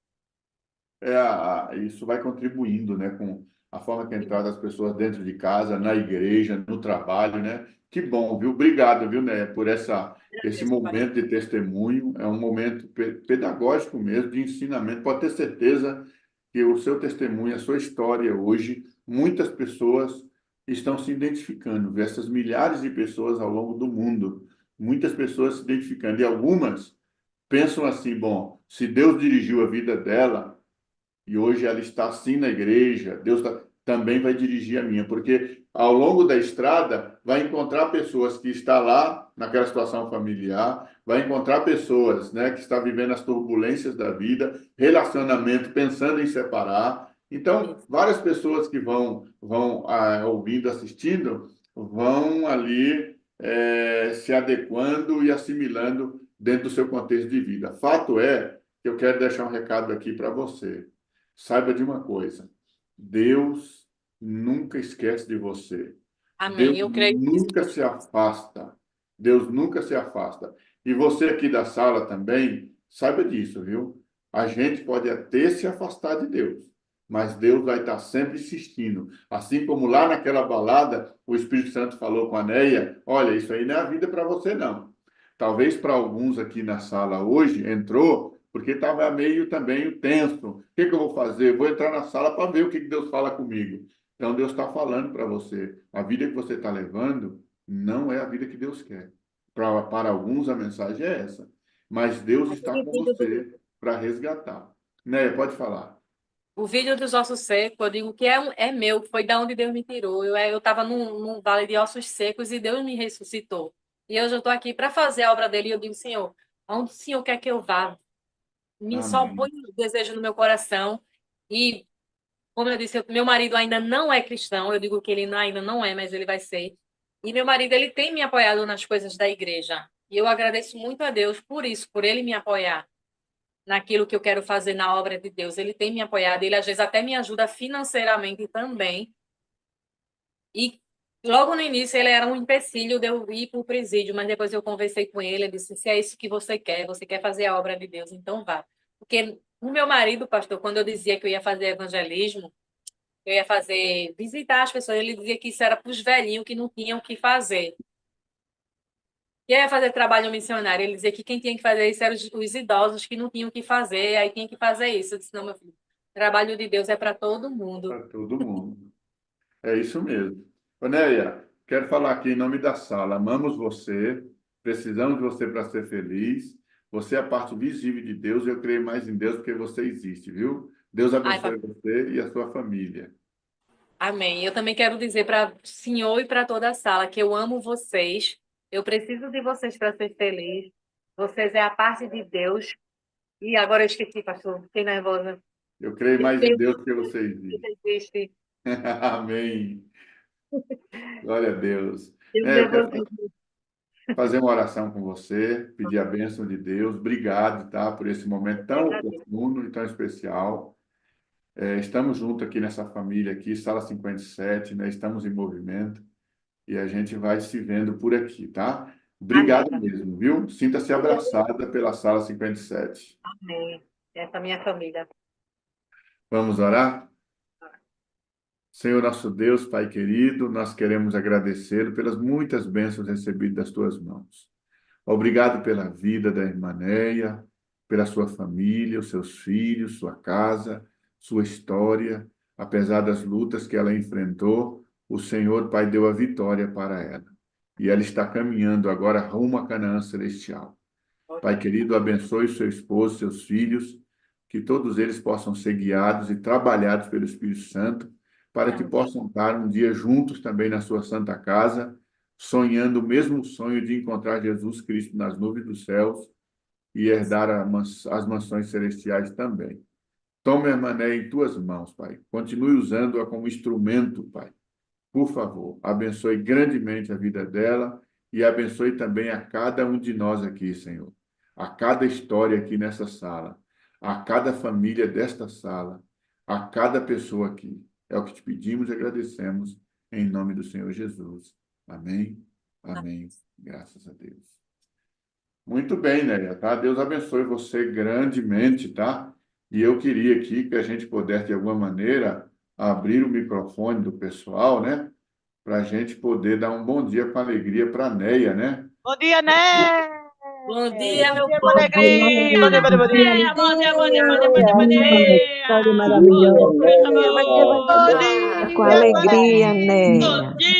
S2: Isso vai contribuindo, né, com a forma que é entrada as pessoas dentro de casa, na igreja, no trabalho, né? Que bom, viu? Obrigado, viu, né, por esse
S3: Agradeço,
S2: momento de testemunho. É um momento pedagógico mesmo, de ensinamento. Pode ter certeza que o seu testemunho, a sua história hoje, muitas pessoas estão se identificando. Vê essas milhares de pessoas ao longo do mundo, muitas pessoas se identificando. E algumas pensam assim, bom, se Deus dirigiu a vida dela e hoje ela está assim na igreja, também vai dirigir a minha, porque ao longo da estrada vai encontrar pessoas que estão lá naquela situação familiar, vai encontrar pessoas, né, que estão vivendo as turbulências da vida, relacionamento, pensando em separar. Então, várias pessoas que vão ouvindo, assistindo, vão ali se adequando e assimilando dentro do seu contexto de vida. Fato é que eu quero deixar um recado aqui para você. Saiba de uma coisa: Deus nunca esquece de você.
S3: Amém.
S2: Deus
S3: Eu creio nisso.
S2: nunca se afasta. Deus nunca se afasta. E você aqui da sala também, saiba disso, viu? A gente pode até se afastar de Deus, mas Deus vai estar sempre insistindo. Assim como lá naquela balada, o Espírito Santo falou com a Neia: olha, isso aí não é a vida para você, não. Talvez para alguns aqui na sala hoje entrou porque estava meio também tenso. O que que eu vou fazer? Vou entrar na sala para ver o que que Deus fala comigo. Então Deus está falando para você: a vida que você está levando não é a vida que Deus quer. Para alguns a mensagem é essa, mas Deus está
S3: Aquele
S2: com
S3: vídeo
S2: você para resgatar. Né? Pode falar.
S3: O vídeo dos ossos secos, eu digo que é meu, foi da onde Deus me tirou. Eu estava num vale de ossos secos e Deus me ressuscitou. E hoje eu estou aqui para fazer a obra dele e eu digo: Senhor, aonde o Senhor quer que eu vá? Só
S2: Amém.
S3: põe o desejo no meu coração. E, como eu disse, meu marido ainda não é cristão. Eu digo que ele ainda não é, mas ele vai ser. E meu marido, ele tem me apoiado nas coisas da igreja. E eu agradeço muito a Deus por isso, por ele me apoiar naquilo que eu quero fazer na obra de Deus. Ele tem me apoiado, ele às vezes até me ajuda financeiramente também. E logo no início ele era um empecilho de eu ir para o presídio, mas depois eu conversei com ele, ele disse: se é isso que você quer fazer a obra de Deus, então vá. Porque o meu marido, pastor, quando eu dizia que eu ia fazer evangelismo, eu ia fazer, visitar as pessoas, ele dizia que isso era para os velhinhos que não tinham o que fazer. Que eu ia fazer trabalho missionário, ele dizia que quem tinha que fazer isso eram os idosos que não tinham o que fazer, aí tinha que fazer isso. Eu disse: não, meu filho, o trabalho de Deus é para todo mundo.
S2: Para todo mundo. É isso mesmo. Ô, Neia, quero falar aqui em nome da sala. Amamos você, precisamos de você para ser feliz. Você é a parte visível de Deus. Eu creio mais em Deus porque você existe, viu? Deus
S3: Ai,
S2: abençoe você e a sua família.
S3: amém. Eu também quero dizer para o senhor e para toda a sala que eu amo vocês. Eu preciso de vocês para ser feliz. Vocês é a parte de Deus. E agora eu esqueci, pastor. Fiquei nervosa.
S2: Eu creio
S3: Eu
S2: mais em
S3: creio
S2: Deus porque você
S3: que
S2: existe.
S3: Deus existe.
S2: Amém. Glória a Deus.
S3: Deus
S2: É,
S3: é
S2: eu quero
S3: você.
S2: fazer uma oração com você, pedir a bênção de Deus. Obrigado, tá, por esse momento
S3: Eu
S2: tão
S3: agradeço.
S2: profundo e tão especial. Estamos juntos aqui nessa família aqui, Sala 57, né? Estamos em movimento e a gente vai se vendo por aqui, tá?
S3: Amém,
S2: Obrigado
S3: pastor.
S2: mesmo, viu? Sinta-se abraçada pela Sala 57.
S3: Amém. Essa é a minha família.
S2: Vamos orar? Senhor nosso Deus, Pai querido, nós queremos agradecer pelas muitas bênçãos recebidas das tuas mãos. Obrigado pela vida da irmã Neia, pela sua família, os seus filhos, sua casa, sua história. Apesar das lutas que ela enfrentou, o Senhor, Pai, deu a vitória para ela. E ela está caminhando agora rumo à Canaã celestial. Pai querido, abençoe seu esposo, seus filhos, que todos eles possam ser guiados e trabalhados pelo Espírito Santo, para que
S3: Amém.
S2: possam estar um dia juntos também na sua santa casa, sonhando o mesmo sonho de encontrar Jesus Cristo nas nuvens dos céus e herdar as mansões celestiais também. Tome a mané em tuas mãos, Pai. Continue usando-a como instrumento, Pai. Por favor, abençoe grandemente a vida dela e abençoe também a cada um de nós aqui, Senhor. A cada história aqui nessa sala, a cada família desta sala, a cada pessoa aqui. É o que te pedimos e agradecemos em nome do Senhor Jesus. Amém. Amém. Graças a Deus. Muito bem, Néia, tá? Deus abençoe você grandemente, tá? E eu queria aqui que a gente pudesse, de alguma maneira, abrir o microfone do pessoal, né? Para a gente poder dar um bom dia com alegria para a Neia, né?
S4: Bom dia, né?
S3: Bom dia,
S4: Bom
S3: meu
S4: dia com
S3: povo.
S4: alegria. Bom dia, bom dia, bom dia. Bom dia, bom dia, bom dia, bom dia, bom
S5: História
S4: dia.
S5: maravilhosa.
S4: Meu
S5: Bom dia,
S4: amor. Bom
S5: com alegria,
S4: dia.
S5: Néia.
S4: Bom dia.